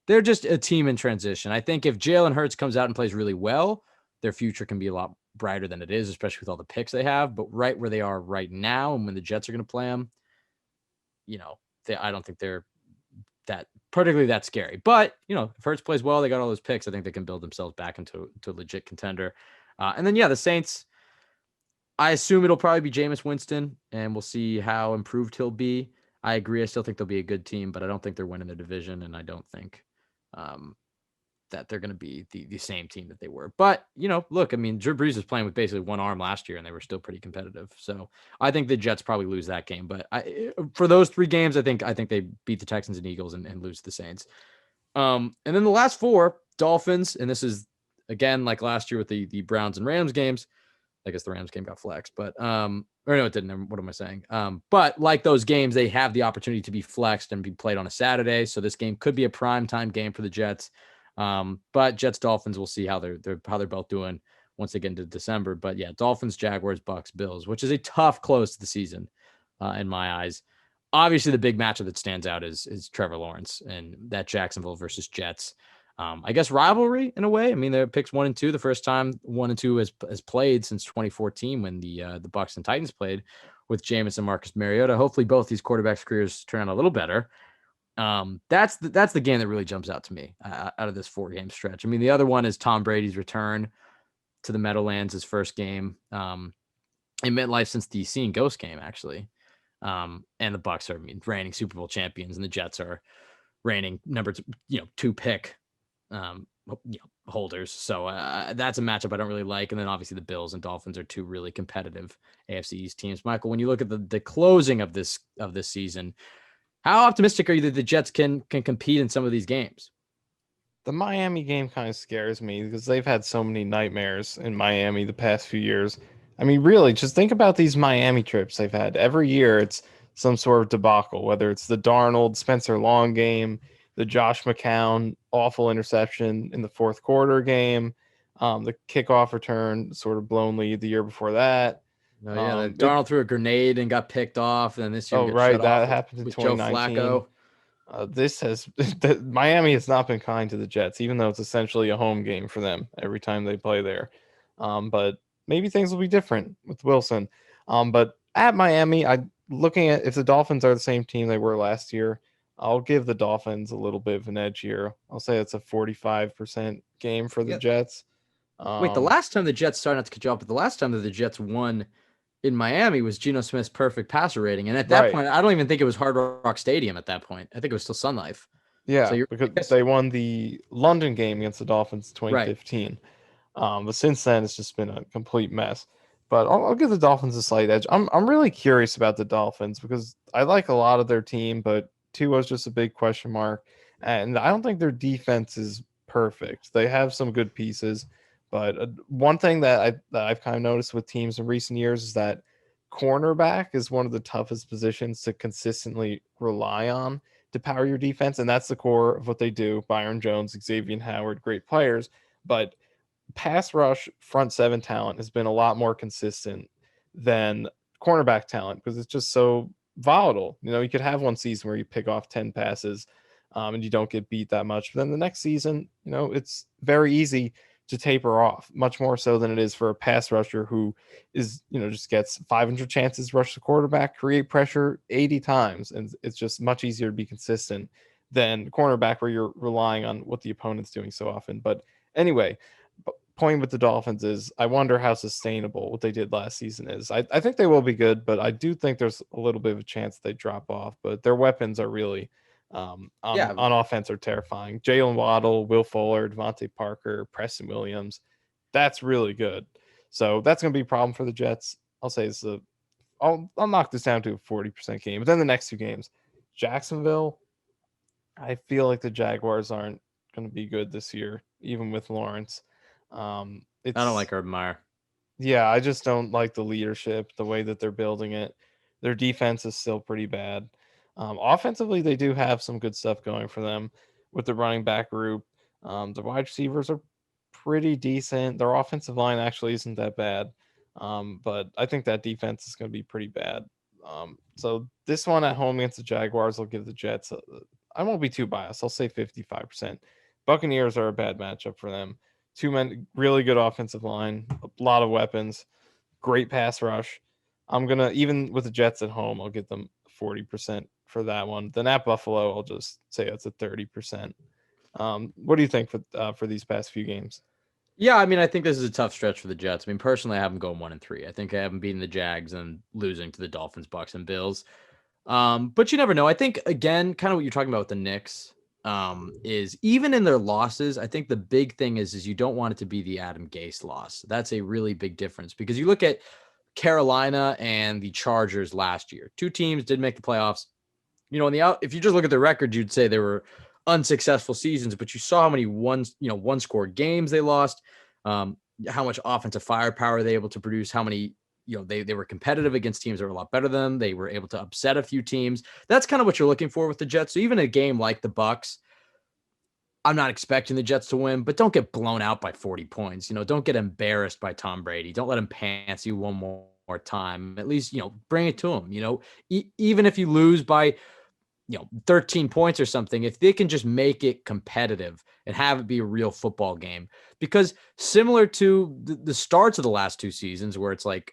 They're just a team in transition. I think if Jalen Hurts comes out and plays really well, their future can be a lot brighter than it is, especially with all the picks they have. But right where they are right now, and when the Jets are going to play them, I don't think they're that particularly that scary. But if Hurts plays well, they got all those picks. I think they can build themselves back into a legit contender. And then the Saints. I assume it'll probably be Jameis Winston, and we'll see how improved he'll be. I agree. I still think they'll be a good team, but I don't think they're winning the division, and I don't think um, that they're going to be the same team that they were. But, look, I mean, Drew Brees was playing with basically one arm last year, and they were still pretty competitive. So I think the Jets probably lose that game. But for those three games, I think they beat the Texans and Eagles and lose to the Saints. And then the last four, Dolphins, and this is, again, like last year with the Browns and Rams games. I guess the Rams game got flexed, but or no, it didn't. What am I saying? But like those games, they have the opportunity to be flexed and be played on a Saturday. So this game could be a prime time game for the Jets. But Jets Dolphins, we'll see how they're both doing once they get into December. But yeah, Dolphins, Jaguars, Bucks, Bills, which is a tough close to the season in my eyes. Obviously, the big matchup that stands out is Trevor Lawrence and that Jacksonville versus Jets. I guess rivalry in a way. I mean, they're picks 1 and 2. The first time 1 and 2 has played since 2014 when the Bucks and Titans played with Jameis and Marcus Mariota. Hopefully, both these quarterbacks' careers turn out a little better. That's the game that really jumps out to me out of this 4-game stretch. I mean, the other one is Tom Brady's return to the Meadowlands, his first game in MetLife since the Seeing Ghost game, actually. And the Bucks are, reigning Super Bowl champions, and the Jets are reigning number 2 pick holders. So that's a matchup I don't really like. And then obviously the Bills and Dolphins are two really competitive AFC East teams. Michael, when you look at the closing of this season, how optimistic are you that the Jets can compete in some of these games? The Miami game kind of scares me because they've had so many nightmares in Miami the past few years. I mean, really, just think about these Miami trips they've had. Every year it's some sort of debacle, whether it's the Darnold, Spencer Long game, the Josh McCown awful interception in the fourth quarter game, the kickoff return sort of blown lead the year before that. Oh yeah, Darnold threw a grenade and got picked off, and then this year we Oh, got right, shut off that happened in with Joe 2019. Flacco. This has Miami has not been kind to the Jets, even though it's essentially a home game for them every time they play there. But maybe things will be different with Wilson. But at Miami, I looking at if the Dolphins are the same team they were last year, I'll give the Dolphins a little bit of an edge here. I'll say it's a 45% game for the Yeah. Jets. Wait, the last time the Jets started not to cut you off, but the last time that the Jets won in Miami was Geno Smith's perfect passer rating. And at that Right. point, I don't even think it was Hard Rock Stadium at that point. I think it was still Sun Life. So Yeah, you're because yes, they won the London game against the Dolphins in right. 2015. But since then, it's just been a complete mess. But I'll give the Dolphins a slight edge. I'm really curious about the Dolphins because I like a lot of their team, but Tua is just a big question mark, and I don't think their defense is perfect. They have some good pieces, But one thing that I've kind of noticed with teams in recent years is that cornerback is one of the toughest positions to consistently rely on to power your defense, and that's the core of what they do. Byron Jones, Xavier Howard, great players, but pass rush front seven talent has been a lot more consistent than cornerback talent because it's just so volatile. You know, you could have one season where you pick off 10 passes and you don't get beat that much. But then the next season, you know, it's very easy to taper off, much more so than it is for a pass rusher who is, you know, just gets 500 chances to rush the quarterback, create pressure 80 times. And it's just much easier to be consistent than cornerback where you're relying on what the opponent's doing so often. But anyway, point with the Dolphins is I wonder how sustainable what they did last season is. I think they will be good, but I do think there's a little bit of a chance they drop off. But their weapons are really Yeah, on offense are terrifying. Jalen Waddle, Will Fuller, Devontae Parker, Preston Williams. That's really good. So that's going to be a problem for the Jets. I'll say it's a. I'll knock this down to a 40% game. But then the next two games, Jacksonville. I feel like the Jaguars aren't going to be good this year, even with Lawrence. I don't It's like Urban Meyer. yeah, I just don't like the leadership, the way that they're building it. Their defense is still pretty bad. Offensively, they do have some good stuff going for them with the running back group. The wide receivers are pretty decent. Their offensive line actually isn't that bad. But I think that defense is going to be pretty bad. So this one at home against the Jaguars will give the Jets. I won't be too biased. I'll say 55%. Buccaneers are a bad matchup for them. Two men, really good offensive line, a lot of weapons, great pass rush. I'm gonna even with the Jets at home, I'll get them 40% for that one. Then at Buffalo, I'll just say it's a 30%. What do you think for these past few games? Yeah, I mean, I think this is a tough stretch for the Jets. I mean, personally, I have them going 1-3. I think I have them beating the Jags and losing to the Dolphins, Bucks, and Bills. But you never know. I think again, kind of what you're talking about with the Knicks, is even in their losses, I think the big thing is you don't want it to be the Adam Gase loss. That's a really big difference because you look at Carolina and the Chargers last year. Two teams did make the playoffs. You know, if you just look at the record, you'd say they were unsuccessful seasons, but you saw how many one score games they lost, how much offensive firepower they were able to produce, how many, they were competitive against teams that were a lot better than them. They were able to upset a few teams. That's kind of what you're looking for with the Jets. So even a game like the Bucks, I'm not expecting the Jets to win, but don't get blown out by 40 points. Don't get embarrassed by Tom Brady. Don't let him pants you one more time. At least, bring it to him. Even if you lose by 13 points or something, if they can just make it competitive and have it be a real football game. Because similar to the starts of the last two seasons where it's like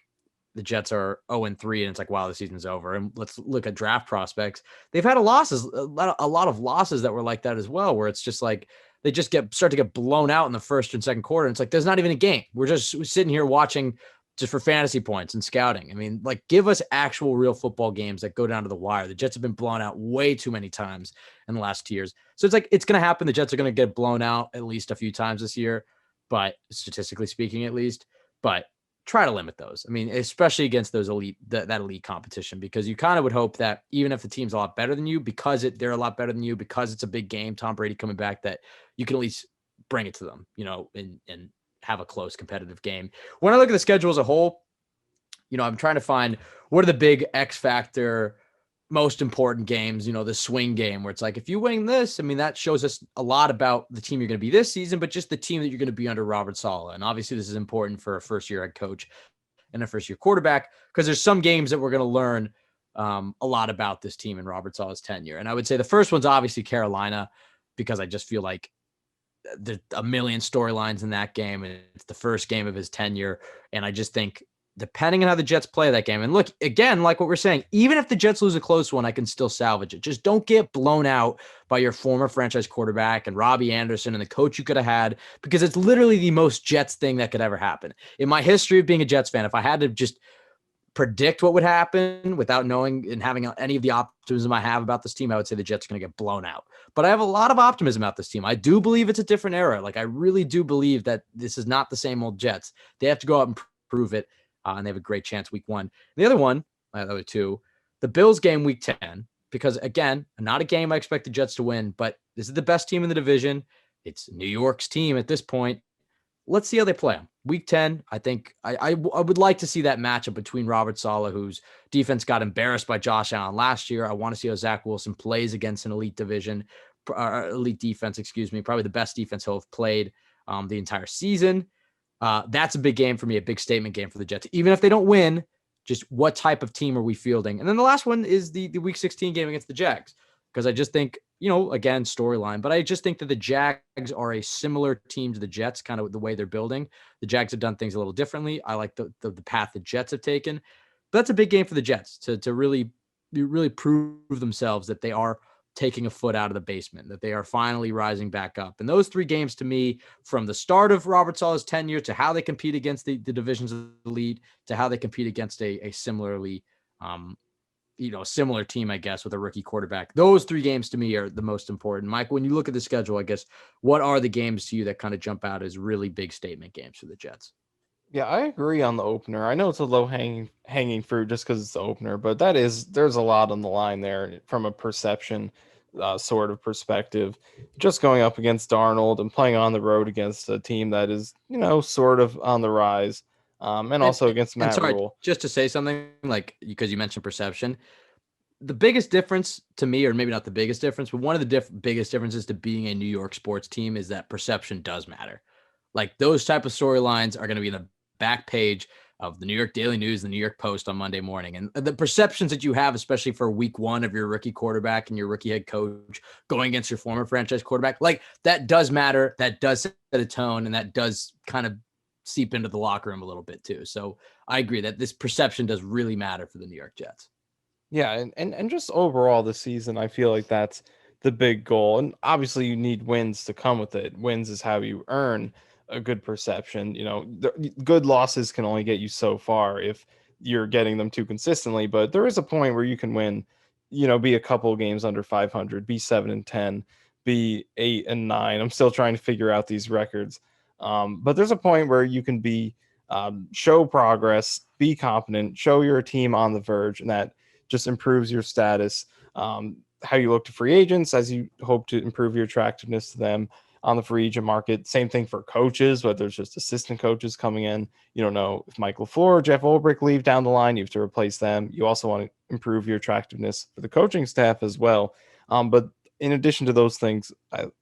the Jets are 0-3 and it's like, wow, the season's over. And let's look at draft prospects. They've had a lot of losses that were like that as well, where it's just like they just start to get blown out in the first and second quarter. And it's like, there's not even a game. We're just sitting here watching just for fantasy points and scouting. I mean, like, give us actual real football games that go down to the wire. The Jets have been blown out way too many times in the last 2 years. So it's like, it's going to happen. The Jets are going to get blown out at least a few times this year, but statistically speaking, at least, but try to limit those. I mean, especially against those that elite competition, because you kind of would hope that even if the team's a lot better than you, because they're a lot better than you, because it's a big game, Tom Brady coming back, that you can at least bring it to them, and have a close competitive game. When I look at the schedule as a whole, I'm trying to find what are the big X factor, most important games, the swing game where it's like, if you win this, I mean, that shows us a lot about the team you're going to be this season, but just the team that you're going to be under Robert Saleh. And obviously this is important for a first-year head coach and a first-year quarterback, because there's some games that we're going to learn a lot about this team in Robert Saleh's tenure. And I would say the first one's obviously Carolina, because I just feel like there's a million storylines in that game, and it's the first game of his tenure. And I just think, depending on how the Jets play that game, and look, again, like what we're saying, even if the Jets lose a close one, I can still salvage it. Just don't get blown out by your former franchise quarterback and Robbie Anderson and the coach you could have had, because it's literally the most Jets thing that could ever happen. In my history of being a Jets fan, if I had to just predict what would happen without knowing and having any of the optimism I have about this team, I would say the Jets are going to get blown out. But I have a lot of optimism about this team. I do believe it's a different era. Like, I really do believe that this is not the same old Jets. They have to go out and prove it, and they have a great chance week one. The other two, the Bills game week 10, because, again, not a game I expect the Jets to win, but this is the best team in the division. It's New York's team at this point. let's see how they play them. Week 10, I think I would like to see that matchup between Robert Saleh, whose defense got embarrassed by Josh Allen last year. I want to see how Zach Wilson plays against an elite elite defense, excuse me, probably the best defense he'll have played the entire season. That's a big game for me, a big statement game for the Jets. Even if they don't win, just what type of team are we fielding? And then the last one is the Week 16 game against the Jags, because I just think, again, storyline, but I just think that the Jags are a similar team to the Jets, kind of the way they're building. The Jags have done things a little differently. I like the path the Jets have taken. But that's a big game for the Jets to really prove themselves that they are taking a foot out of the basement, that they are finally rising back up. And those 3 games, to me, from the start of Robert Saleh's tenure to how they compete against the divisions of the lead, to how they compete against a similarly similar team, I guess, with a rookie quarterback. Those 3 games to me are the most important. Mike, when you look at the schedule, I guess, what are the games to you that kind of jump out as really big statement games for the Jets? Yeah, I agree on the opener. I know it's a low hanging fruit just because it's the opener, but there's a lot on the line there from a perception sort of perspective. Just going up against Darnold and playing on the road against a team that is, sort of on the rise, and And, also against and Matt sorry, Rule. just to say something, like, because you mentioned perception, the biggest difference to me, or maybe not the biggest difference, but one of the biggest differences to being a New York sports team is that perception does matter. Like, those type of storylines are going to be in the back page of the New York Daily News, the New York Post on Monday morning. And the perceptions that you have, especially for week 1 of your rookie quarterback and your rookie head coach going against your former franchise quarterback, like, that does matter. That does set a tone, and that does kind of seep into the locker room a little bit too. So I agree that this perception does really matter for the New York Jets. Yeah, and just overall this season, I feel like that's the big goal. And obviously, you need wins to come with it. Wins is how you earn a good perception. Good losses can only get you so far if you're getting them too consistently. But there is a point where you can win. Be a couple of games under 500, be 7-10, be 8-9. I'm still trying to figure out these records. But there's a point where you can show progress, be competent, show you're a team on the verge, and that just improves your status, how you look to free agents as you hope to improve your attractiveness to them on the free agent market. Same thing for coaches, whether it's just assistant coaches coming in. You don't know if Mike LaFleur or Jeff Ulbrich leave down the line, you have to replace them. You also want to improve your attractiveness for the coaching staff as well. But in addition to those things,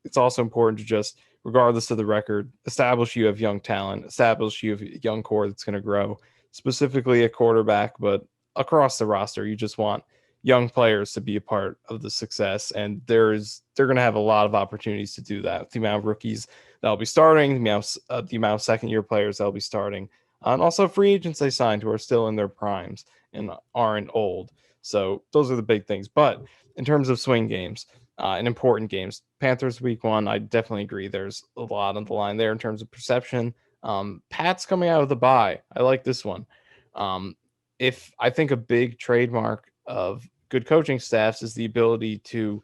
it's also important to just, regardless of the record, establish you have young talent, establish you have a young core that's going to grow, specifically at quarterback, but across the roster. You just want young players to be a part of the success, and they're going to have a lot of opportunities to do that. The amount of rookies that'll be starting, the amount of second-year players that'll be starting, and also free agents they signed who are still in their primes and aren't old. So those are the big things. But in terms of swing games and important games, Panthers week 1, I definitely agree. There's a lot on the line there in terms of perception. Pats coming out of the bye. I like this one. If I think a big trademark of good coaching staffs is the ability to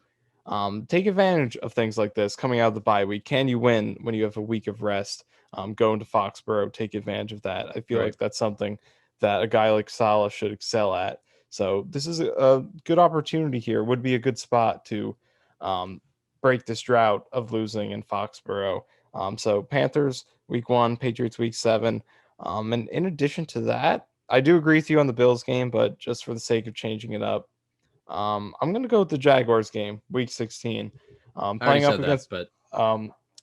take advantage of things like this coming out of the bye week. Can you win when you have a week of rest? Go into Foxborough, take advantage of that. I feel Right. like that's something that a guy like Saleh should excel at. So this is a good opportunity here. Would be a good spot to break this drought of losing in Foxborough. So Panthers week 1, Patriots week 7. And in addition to that, I do agree with you on the Bills game, but just for the sake of changing it up, I'm going to go with the Jaguars game, week 16. I already Playing up said that, against, but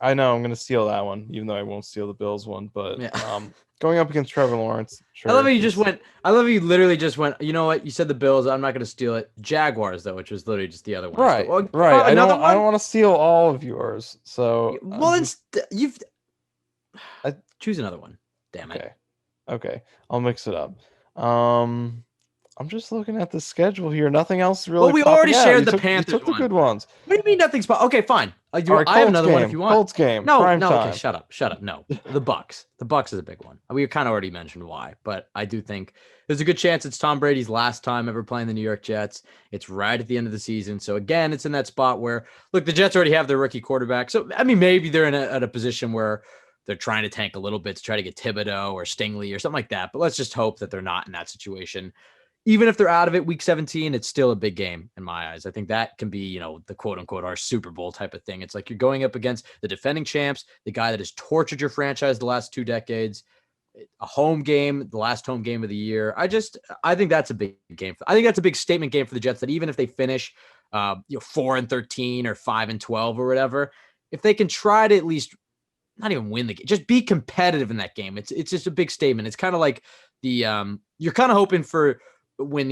I know I'm going to steal that one, even though I won't steal the Bills one, but yeah. going up against Trevor Lawrence, I love how sure. you just went. I love how you literally just went. You know what? You said the Bills. I'm not going to steal it. Jaguars, though, which was literally just the other one. So, Right, right. I another don't one. want to steal all of yours, so Well, I'm then just you've I, choose another one. Damn it. okay. Okay, I'll mix it up. Um, I'm just looking at the schedule here. Nothing else Well, really we already popping out. shared You the took Panthers the one. good ones. What do you mean nothing's? Okay, fine. All right, I have Colts another one if game. you want. Colts game. No, Prime no. Okay, time. shut up. Shut up. No, the Bucks. The Bucks is a big one. We kind of already mentioned why, but I do think there's a good chance it's Tom Brady's last time ever playing the New York Jets. It's right at the end of the season, so again, it's in that spot where, look, the Jets already have their rookie quarterback. So I mean, maybe they're at a position where they're trying to tank a little bit to try to get Thibodeau or Stingley or something like that. But let's just hope that they're not in that situation. even if they're out of it week 17, it's still a big game in my eyes. I think that can be, the quote unquote our Super Bowl type of thing. It's like you're going up against the defending champs, the guy that has tortured your franchise the last 2 decades, a home game, the last home game of the year. I think that's a big game. I think that's a big statement game for the Jets that even if they finish 4-13 or 5-12 or whatever, if they can try to at least not even win the game, just be competitive in that game. It's just a big statement. It's kind of like you're kind of hoping for when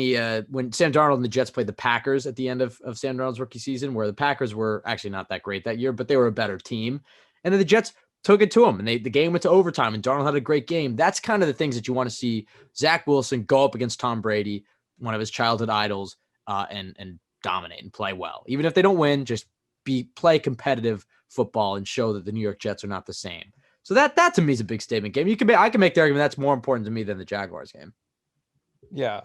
Sam Darnold and the Jets played the Packers at the end of Sam Darnold's rookie season, where the Packers were actually not that great that year, but they were a better team. And then the Jets took it to them, and the game went to overtime, and Darnold had a great game. That's kind of the things that you want to see Zach Wilson go up against Tom Brady, one of his childhood idols, and dominate and play well. Even if they don't win, just play competitive football and show that the New York Jets are not the same. So that to me is a big statement game. I can make the argument that's more important to me than the Jaguars game. Yeah,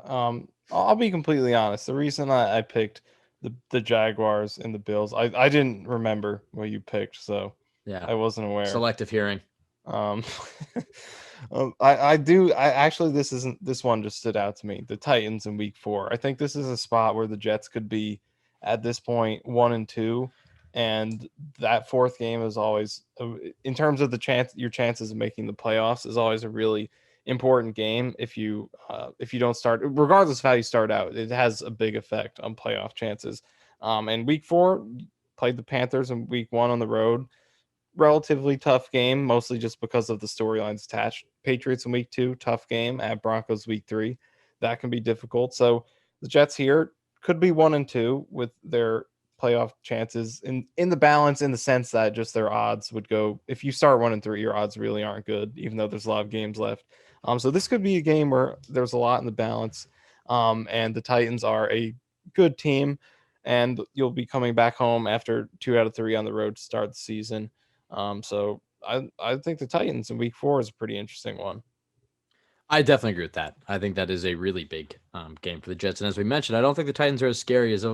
I'll be completely honest. The reason I picked the Jaguars and the Bills, I didn't remember what you picked, so yeah, I wasn't aware. Selective hearing. This one just stood out to me. The Titans in week 4. I think this is a spot where the Jets could be at this point 1-2, and that 4th game is always, in terms of your chances of making the playoffs, is always a really important game. If you don't start, regardless of how you start out, it has a big effect on playoff chances. And week 4 played the Panthers in week 1 on the road. Relatively tough game, mostly just because of the storylines attached. Patriots in week 2, tough game. At Broncos week 3, that can be difficult. So the Jets here could be 1-2 with their playoff chances in the balance, in the sense that just their odds would go, if you start 1-3, your odds really aren't good, even though there's a lot of games left. So this could be a game where there's a lot in the balance. And the Titans are a good team, and you'll be coming back home after 2 out of 3 on the road to start the season. So I think the Titans in week 4 is a pretty interesting one. I definitely agree with that. I think that is a really big game for the Jets. And as we mentioned, I don't think the Titans are as scary as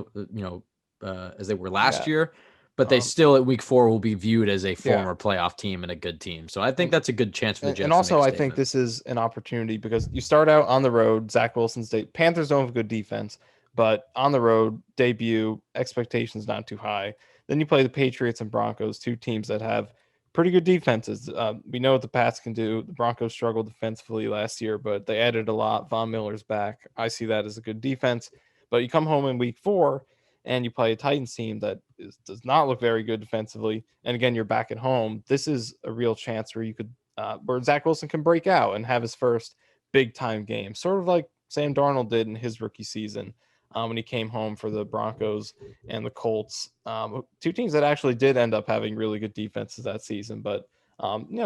as they were last year, but they still at week 4 will be viewed as a former playoff team and a good team. So I think that's a good chance for the Jets. And also, I think this is an opportunity because you start out on the road. Zach Wilson's Panthers don't have a good defense, but on the road debut, expectations not too high. Then you play the Patriots and Broncos, 2 teams that have pretty good defenses. We know what the Pats can do. The Broncos struggled defensively last year, but they added a lot. Von Miller's back. I see that as a good defense. But you come home in week 4 and you play a Titans team that does not look very good defensively. And again, you're back at home. This is a real chance where you could, where Zach Wilson can break out and have his first big time game, sort of like Sam Darnold did in his rookie season. When he came home for the Broncos and the Colts, 2 teams that actually did end up having really good defenses that season. But,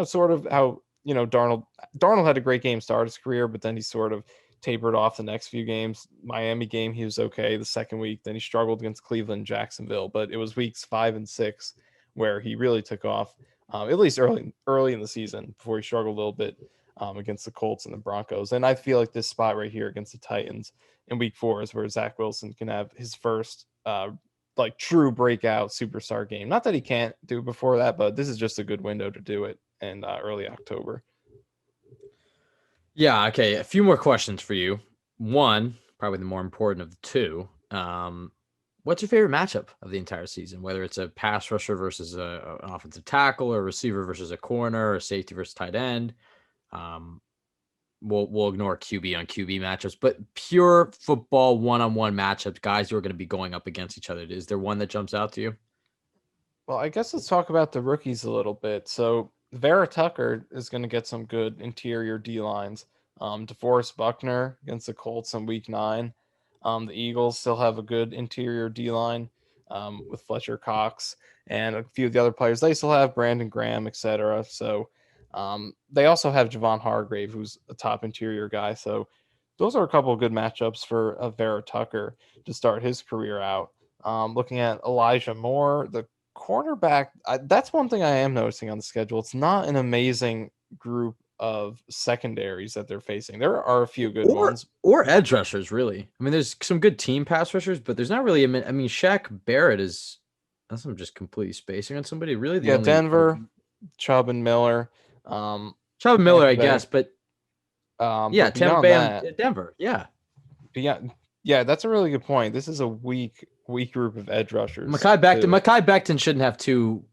sort of how, Darnold had a great game start his career, but then he sort of tapered off the next few games. Miami game, he was okay the second week. Then he struggled against Cleveland and Jacksonville. But it was weeks 5 and 6 where he really took off, at least early in the season, before he struggled a little bit against the Colts and the Broncos. And I feel like this spot right here against the Titans in week 4 is where Zach Wilson can have his first true breakout superstar game. Not that he can't do it before that, but this is just a good window to do it in early October. Yeah, okay. A few more questions for you. One, probably the more important of the 2. What's your favorite matchup of the entire season? Whether it's a pass rusher versus an offensive tackle, or a receiver versus a corner, or safety versus tight end. We'll ignore QB on QB matchups, but pure football one-on-one matchups, guys who are going to be going up against each other. Is there one that jumps out to you? Well, I guess let's talk about the rookies a little bit. So Vera-Tucker is going to get some good interior D lines. DeForest Buckner against the Colts in week 9. The Eagles still have a good interior D line with Fletcher Cox and a few of the other players. They still have Brandon Graham, etc. So they also have Javon Hargrave, who's a top interior guy. So those are a couple of good matchups for Vera-Tucker to start his career out. Looking at Elijah Moore, the cornerback, that's one thing I am noticing on the schedule. It's not an amazing group of secondaries that they're facing. There are a few good ones. Or edge rushers, really. I mean, there's some good team pass rushers, but there's not really, Shaq Barrett is, unless I'm just completely spacing on somebody, really the only. Denver, Chubb and Miller. Chubb and Miller, I guess, but yeah, Tampa Bay, Denver, yeah. Yeah, that's a really good point. This is a weak group of edge rushers too. Mekhi Becton shouldn't have too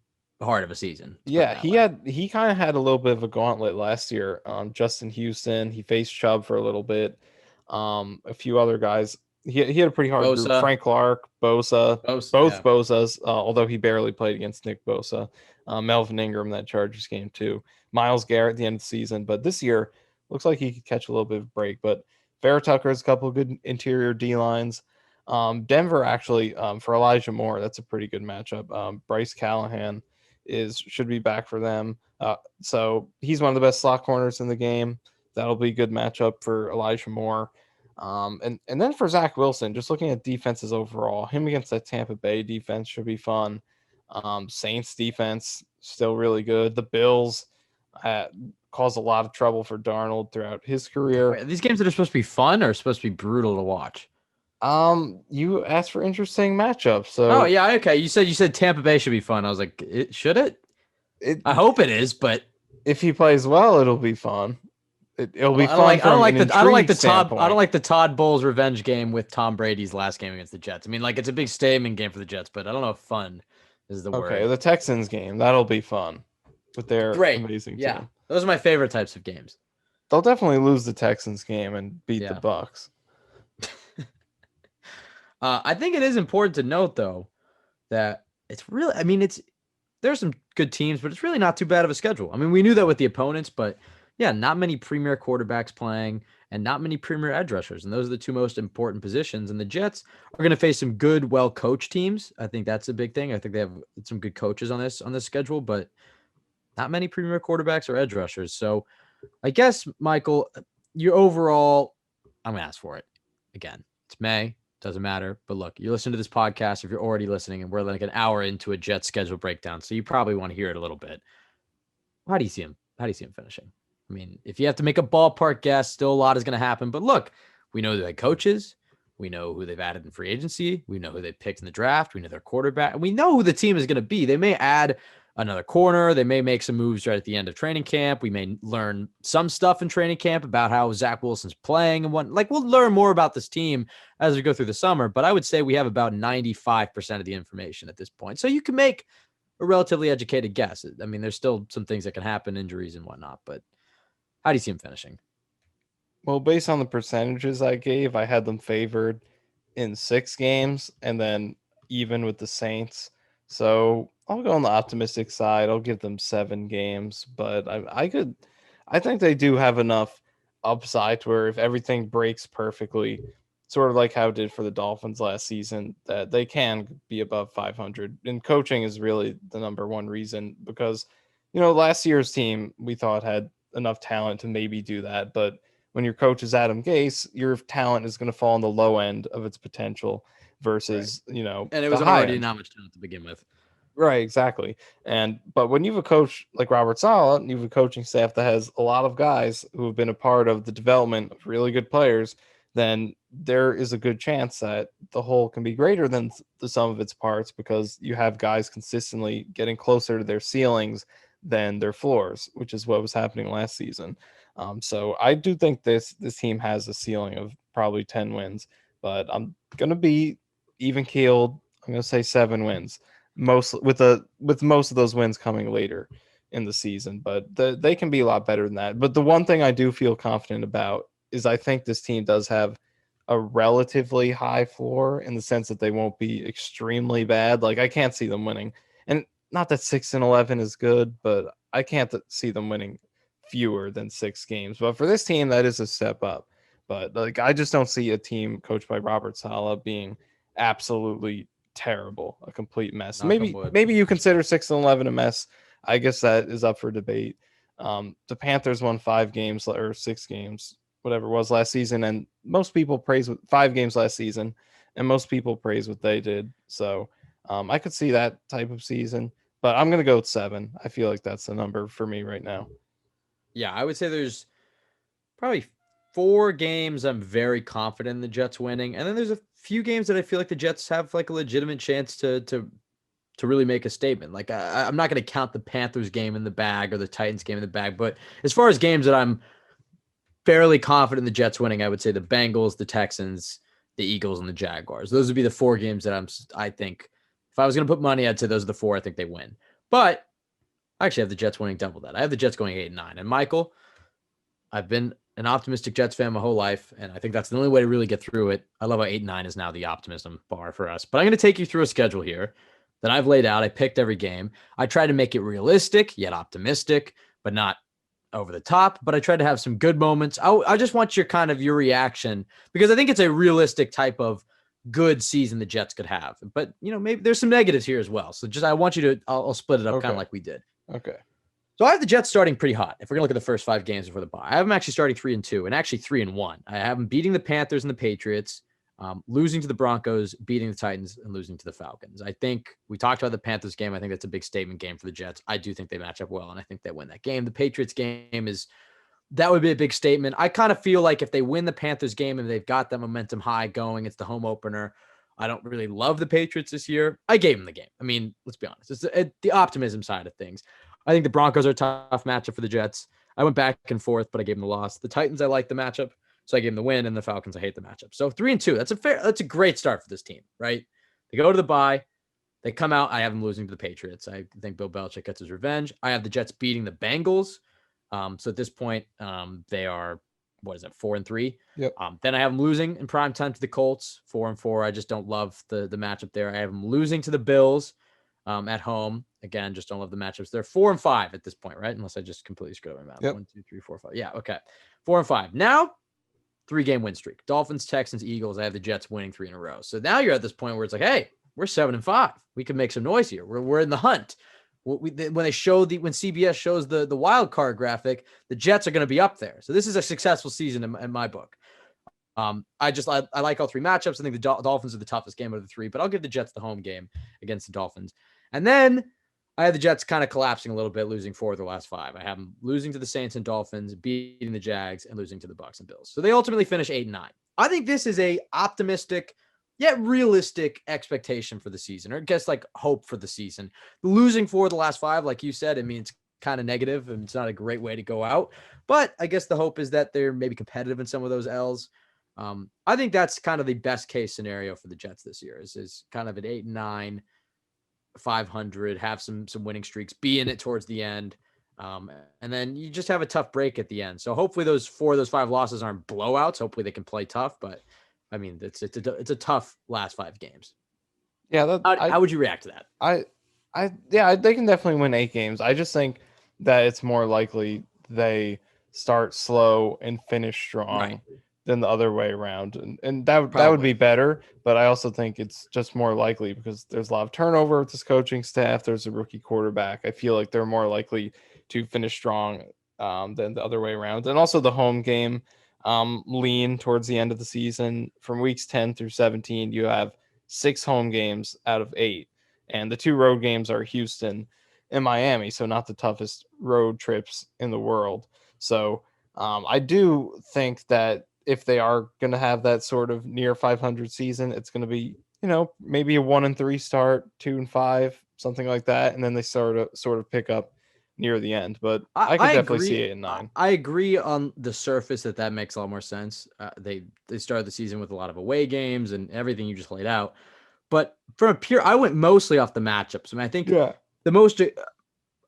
hard of a season. Let's put it Yeah, that way. he kind of had a little bit of a gauntlet last year. Justin Houston, he faced Chubb for a little bit. A few other guys. He had a pretty hard group. Bosa, Frank Clark, Bosa, both yeah. Bosas, although he barely played against Nick Bosa. Melvin Ingram that Chargers game too. Miles Garrett at the end of the season, but this year looks like he could catch a little bit of break. But vera-tucker has a couple of good interior D lines. Denver actually for Elijah Moore, that's a pretty good matchup. Bryce Callahan should be back for them. So he's one of the best slot corners in the game. That'll be a good matchup for Elijah Moore. And then for Zach Wilson, just looking at defenses overall, him against that Tampa Bay defense should be fun. Saints defense still really good. The Bills caused a lot of trouble for Darnold throughout his career. Wait, these games that are supposed to be fun are supposed to be brutal to watch. You asked for interesting matchups, Oh so yeah, okay. You said Tampa Bay should be fun. I was like, should it? it, I hope it is, but if he plays well, it'll be fun. It'll be I don't fun like. I don't from like an the. I don't like intrigue the Todd. I don't standpoint. like the Todd Bowles revenge game with Tom Brady's last game against the Jets. I mean, like it's a big statement game for the Jets, but I don't know if fun is the Okay, word. the Texans game, that'll be fun with their Great. amazing Yeah, team. those are my favorite types of games. They'll definitely lose the Texans game and beat the Yeah. Bucks. I think it is important to note though that it's really. I mean, there's some good teams, but it's really not too bad of a schedule. I mean, we knew that with the opponents, but yeah, not many premier quarterbacks playing and not many premier edge rushers. And those are the two most important positions. And the Jets are going to face some good, well-coached teams. I think that's a big thing. I think they have some good coaches on this schedule, but not many premier quarterbacks or edge rushers. So I guess, Michael, your overall, I'm going to ask for it again. It's May. Doesn't matter. But look, you listen to this podcast if you're already listening, and we're like an hour into a Jets schedule breakdown. So you probably want to hear it a little bit. How do you see him? How do you see him finishing? I mean, if you have to make a ballpark guess, still a lot is going to happen. But look, we know their coaches. We know who they've added in free agency. We know who they picked in the draft. We know their quarterback. And we know who the team is going to be. They may add another corner. They may make some moves right at the end of training camp. We may learn some stuff in training camp about how Zach Wilson's playing and what. Like, we'll learn more about this team as we go through the summer. But I would say we have about 95% of the information at this point. So you can make a relatively educated guess. I mean, there's still some things that can happen, injuries and whatnot. But how do you see him finishing? Well, based on the percentages I gave, I had them favored in 6 games and then even with the Saints. So I'll go on the optimistic side. I'll give them 7 games, but I think they do have enough upside to where if everything breaks perfectly, sort of like how it did for the Dolphins last season, that they can be above 500. And coaching is really the number one reason because, last year's team we thought had enough talent to maybe do that, but when your coach is Adam Gase, your talent is going to fall on the low end of its potential Right. versus, And it the was high already end. not much talent to begin with. Right, exactly. But when you have a coach like Robert Saleh, you have a coaching staff that has a lot of guys who have been a part of the development of really good players, then there is a good chance that the whole can be greater than the sum of its parts because you have guys consistently getting closer to their ceilings than their floors, which is what was happening last season. So I do think this team has a ceiling of probably 10 wins, but I'm gonna be even keeled. I'm gonna say 7 wins with most of those wins coming later in the season, but they can be a lot better than that. But the one thing I do feel confident about is I think this team does have a relatively high floor in the sense that they won't be extremely bad. Like I can't see them winning, and not that 6-11 is good, but I can't see them winning fewer than 6 games. But for this team, that is a step up. But like I just don't see a team coached by Robert Saleh being absolutely terrible, a complete mess. Knock on Maybe wood. maybe you consider 6-11 a mess. I guess that is up for debate. The Panthers won 5 games or 6 games, whatever it was last season, and most people praise 5 games last season, and most people praise what they did. So I could see that type of season, but I'm gonna go with 7. I feel like that's the number for me right now. Yeah, I would say there's probably 4 games I'm very confident in the Jets winning, and then there's a few games that I feel like the Jets have like a legitimate chance to really make a statement. Like I'm not going to count the Panthers game in the bag or the Titans game in the bag, but as far as games that I'm fairly confident in the Jets winning. I would say the Bengals, the Texans, the Eagles, and the Jaguars. Those would be the 4 games that I think if I was going to put money, I'd say those are the 4 I think they win. But I actually have the Jets winning double that. I have the Jets going 8-9. And Michael, I've been an optimistic Jets fan my whole life, and I think that's the only way to really get through it. I love how 8-9 is now the optimism bar for us. But I'm going to take you through a schedule here that I've laid out. I picked every game. I tried to make it realistic yet optimistic, but not over the top. But I tried to have some good moments. I just want your reaction, because I think it's a realistic type of good season the Jets could have. But maybe there's some negatives here as well. So I want you to. I'll split it up kind of like we did. Okay. So I have the Jets starting pretty hot. If we're gonna look at the first 5 games before the bye, I have them actually starting 3-2, and actually 3-1. I have them beating the Panthers and the Patriots, losing to the Broncos, beating the Titans, and losing to the Falcons. I think we talked about the Panthers game. I think that's a big statement game for the Jets. I do think they match up well, and I think they win that game. The Patriots game that would be a big statement. I kind of feel like if they win the Panthers game and they've got that momentum high going, it's the home opener. I don't really love the Patriots this year. I gave them the game. I mean, let's be honest. It's the optimism side of things. I think the Broncos are a tough matchup for the Jets. I went back and forth, but I gave them the loss. The Titans, I like the matchup, so I gave them the win, and the Falcons, I hate the matchup. So 3-2, that's a great start for this team, right? They go to the bye, they come out. I have them losing to the Patriots. I think Bill Belichick gets his revenge. I have the Jets beating the Bengals. So at this point, they are 4-3. Yep. Then I have them losing in prime time to the Colts, 4-4. I just don't love the matchup there. I have them losing to the Bills at home. Again, just don't love the matchups. They're 4-5 at this point, right? Unless I just completely screwed up my math. Yep. 1, 2, 3, 4, 5. Yeah, okay. 4-5. Now, 3-game win streak. Dolphins, Texans, Eagles. I have the Jets winning 3 in a row. So now you're at this point where it's like, hey, we're 7-5. We can make some noise here. We're in the hunt. When CBS shows the wild card graphic, the Jets are going to be up there. So this is a successful season in my book. I like all 3 matchups. I think the Dolphins are the toughest game of the 3, but I'll give the Jets the home game against the Dolphins. And then I had the Jets kind of collapsing a little bit, losing 4 of their last 5. I have them losing to the Saints and Dolphins, beating the Jags, and losing to the Bucs and Bills. So they ultimately finish 8-9. I think this is a optimistic yet realistic expectation for the season, or I guess like hope for the season. Losing 4 of the last 5, like you said, I mean, it's kind of negative and it's not a great way to go out. But I guess the hope is that they're maybe competitive in some of those L's. I think that's kind of the best case scenario for the Jets this year is kind of an 8-9, 500, have some winning streaks, be in it towards the end. And then you just have a tough break at the end. So hopefully those 4 of those 5 losses aren't blowouts. Hopefully they can play tough, but I mean, it's a tough last 5 games. Yeah. How would you react to that? They can definitely win 8 games. I just think that it's more likely they start slow and finish strong. Right. Than the other way around. And that would be better. But I also think it's just more likely because there's a lot of turnover with this coaching staff. There's a rookie quarterback. I feel like they're more likely to finish strong than the other way around. And also the home game lean towards the end of the season. From weeks 10 through 17, you have 6 home games out of 8. And the 2 road games are Houston and Miami. So not the toughest road trips in the world. So I do think that if they are going to have that sort of near 500 season, it's going to be, maybe a 1-3 start, 2-5, something like that. And then they sort of pick up near the end, but I could definitely see 8-9. I agree on the surface that makes a lot more sense. They started the season with a lot of away games and everything you just laid out, but I went mostly off the matchups. I mean, I think the most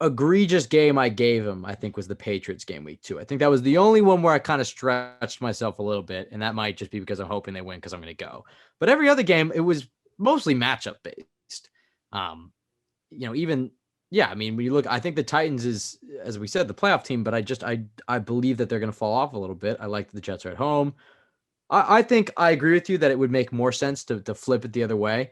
egregious game I gave him, I think, was the Patriots game week 2. I think that was the only one where I kind of stretched myself a little bit, and that might just be because I'm hoping they win because I'm going to go. But every other game, it was mostly matchup based. I mean, when you look, I think the Titans is, as we said, the playoff team, but I believe that they're going to fall off a little bit. I like the Jets are at home. I think I agree with you that it would make more sense to flip it the other way.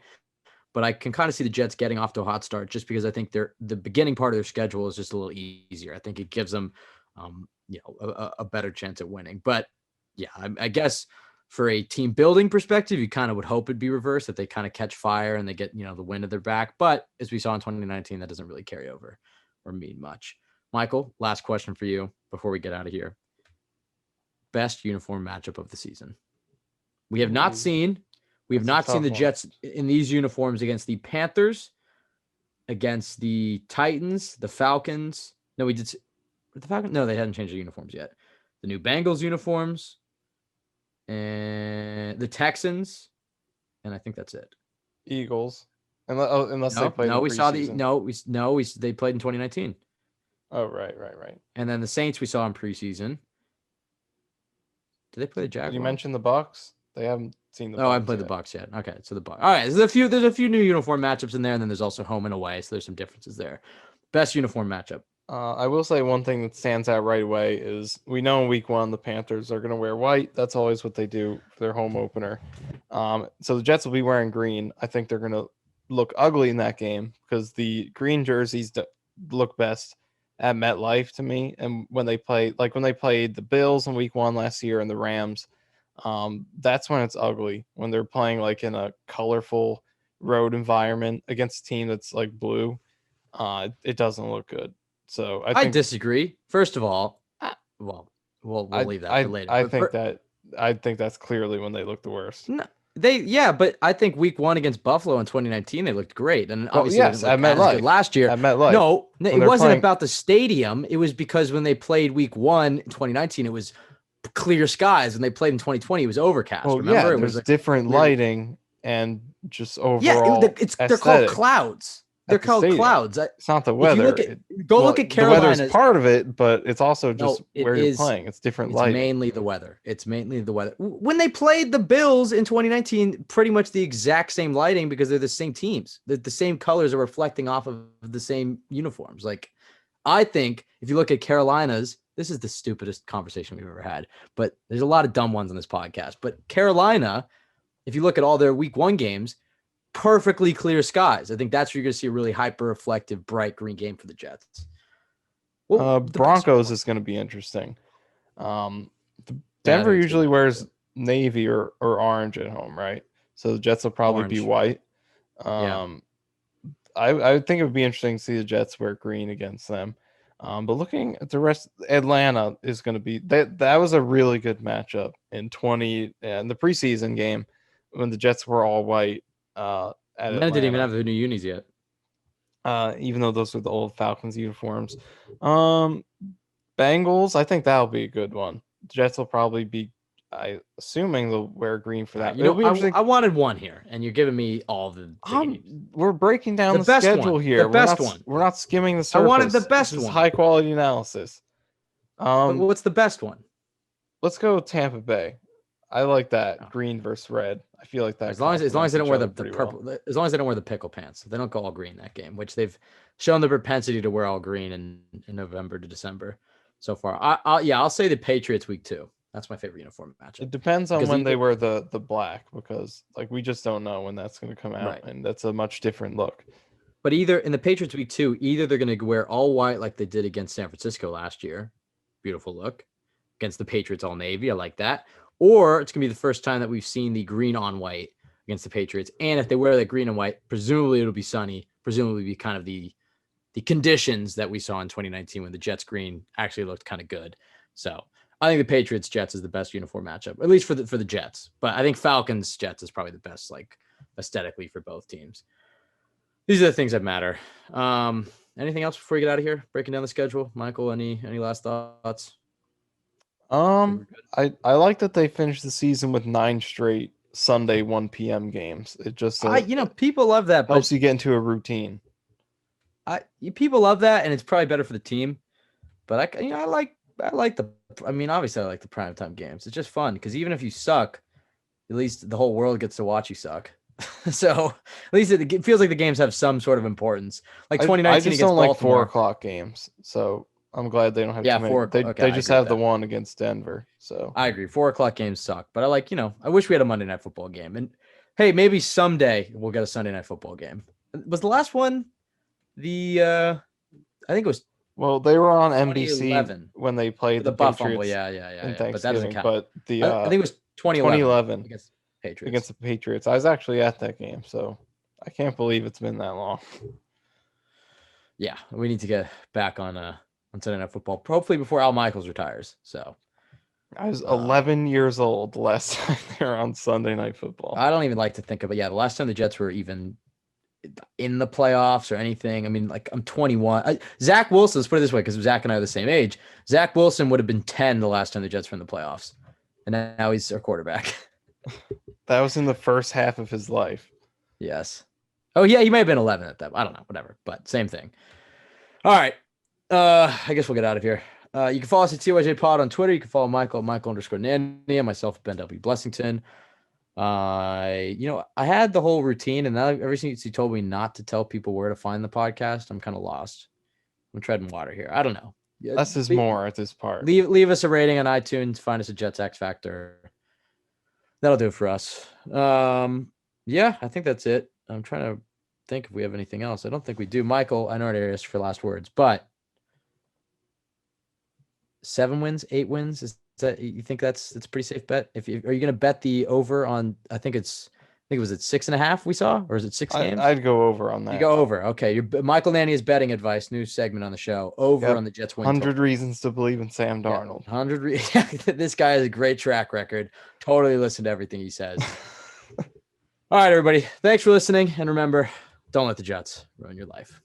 But I can kind of see the Jets getting off to a hot start just because I think the beginning part of their schedule is just a little easier. I think it gives them, a better chance at winning. But yeah, I guess for a team building perspective, you kind of would hope it'd be reversed, that they kind of catch fire and they get, the wind at their back. But as we saw in 2019, that doesn't really carry over or mean much. Michael, last question for you before we get out of here. Best uniform matchup of the season. We have not seen the Jets in these uniforms against the Panthers, against the Titans, the Falcons. No, we did. The Falcons? No, they hadn't changed their uniforms yet. the new Bengals uniforms, and the Texans, and I think that's it. Eagles, unless they play in the We saw preseason. they played in 2019. Oh, right. And then the Saints we saw in preseason. Did they play the Jaguars? Did you mention the Bucks? They haven't seen the Bucks. I haven't played the Bucks yet. Okay, so the Bucks. All right, there's a few new uniform matchups in there, and then there's also home and away, so there's some differences there. Best uniform matchup. I will say one thing that stands out right away is we know in week 1 the Panthers are going to wear white. That's always what they do for their home opener. So the Jets will be wearing green. I think they're going to look ugly in that game because the green jerseys look best at MetLife to me. And when they played the Bills in week 1 last year and the Rams, that's when it's ugly, when they're playing like in a colorful road environment against a team that's like blue. It doesn't look good. So I disagree. First of all, we'll leave that for later. I think that's clearly when they look the worst. No, but I think week 1 against Buffalo in 2019 they looked great, and obviously yes, at MetLife last year. At MetLife. No, it wasn't about the stadium. It was because when they played week 1 in 2019, it was clear skies. When they played in 2020, it was overcast. Remember, it was different lighting and just overall. They're called clouds. They're called clouds. It's not the weather. Look at Carolina. The weather's part of it, but it's also just where you're playing. It's different lighting. It's mainly the weather. When they played the Bills in 2019, pretty much the exact same lighting because they're the same teams. The same colors are reflecting off of the same uniforms. Like, I think if you look at Carolina's, this is the stupidest conversation we've ever had, but there's a lot of dumb ones on this podcast. But Carolina, if you look at all their week 1 games, perfectly clear skies. I think that's where you're going to see a really hyper-reflective, bright green game for the Jets. Broncos is going to be interesting. Denver usually wears navy or orange at home, right? So the Jets will probably be white. I think it would be interesting to see the Jets wear green against them. But looking at the rest, Atlanta is going to be that was a really good matchup in the preseason game when the Jets were all white. Atlanta didn't even have the new unis yet. Even though those were the old Falcons uniforms. Bengals, I think that'll be a good one. The Jets will probably be, assuming they'll wear green for that. I wanted one here, and you're giving me all the we're breaking down the schedule here. We're not skimming the surface. I wanted the best one. High quality analysis. What's the best one? Let's go Tampa Bay. I like that green versus red. I feel like that. As long as they don't wear the purple, as long as they don't wear the pickle pants, they don't go all green that game, which they've shown the propensity to wear all green in November to December so far. I'll say the Patriots week 2. That's my favorite uniform matchup. It depends on when they wear the black, because like we just don't know when that's going to come out, and that's a much different look. But either in the Patriots week 2, either they're going to wear all white like they did against San Francisco last year, beautiful look, against the Patriots all navy, I like that. Or it's going to be the first time that we've seen the green on white against the Patriots. And if they wear that green and white, presumably it'll be sunny, presumably be kind of the conditions that we saw in 2019 when the Jets green actually looked kind of good. So I think the Patriots Jets is the best uniform matchup, at least for the Jets. But I think Falcons Jets is probably the best, like, aesthetically for both teams. These are the things that matter. Anything else before you get out of here? Breaking down the schedule, Michael. Any last thoughts? I like that they finished the season with 9 straight Sunday 1 p.m. games. It just people love that. Helps you get into a routine. People love that, and it's probably better for the team. But obviously I like the primetime games. It's just fun because even if you suck, at least the whole world gets to watch you suck. So at least it feels like the games have some sort of importance. Like 2019 I just don't like 4 o'clock games. So I'm glad they don't have too many. They just have the one against Denver. So I agree. 4 o'clock games suck, but I wish we had a Monday Night Football game. And hey, maybe someday we'll get a Sunday Night Football game. Was the last one I think it was. Well, they were on NBC when they played the Buffalo. Yeah. But that doesn't count. But I think it was 2011 against Patriots. Against the Patriots. I was actually at that game, so I can't believe it's been that long. Yeah, we need to get back on Sunday Night Football, hopefully before Al Michaels retires. So I was 11 years old the last time they were on Sunday Night Football. I don't even like to think about. Yeah, the last time the Jets were even in the playoffs or anything. I mean, like I'm 21. Zach Wilson, let's put it this way, because Zach and I are the same age. Zach Wilson would have been 10 the last time the Jets were in the playoffs. And now he's our quarterback. That was in the first half of his life. Yes. Oh, yeah, he may have been 11 at that. I don't know, whatever, but same thing. All right. I guess we'll get out of here. You can follow us at TYJ Pod on Twitter. You can follow Michael at Michael_Nania, myself at Ben W. Blessington. I had the whole routine, and now ever since you told me not to tell people where to find the podcast, I'm kind of lost. I'm treading water here. I don't know. Less is more at this part. Leave us a rating on iTunes. Find us at Jets X Factor. That'll do it for us. Yeah, I think that's it. I'm trying to think if we have anything else. I don't think we do. Michael, I know our areas for last words, but 7 wins, 8 wins. Is that, you think that's a pretty safe bet? Are you going to bet the over on? I think it was at 6.5 we saw, or is it 6 games? I'd go over on that. You go over. Okay, Michael Nania's betting advice, new segment on the show. Over on the Jets win. 100 reasons to believe in Sam Darnold. 100. This guy has a great track record. Totally listen to everything he says. All right, everybody. Thanks for listening, and remember, don't let the Jets ruin your life.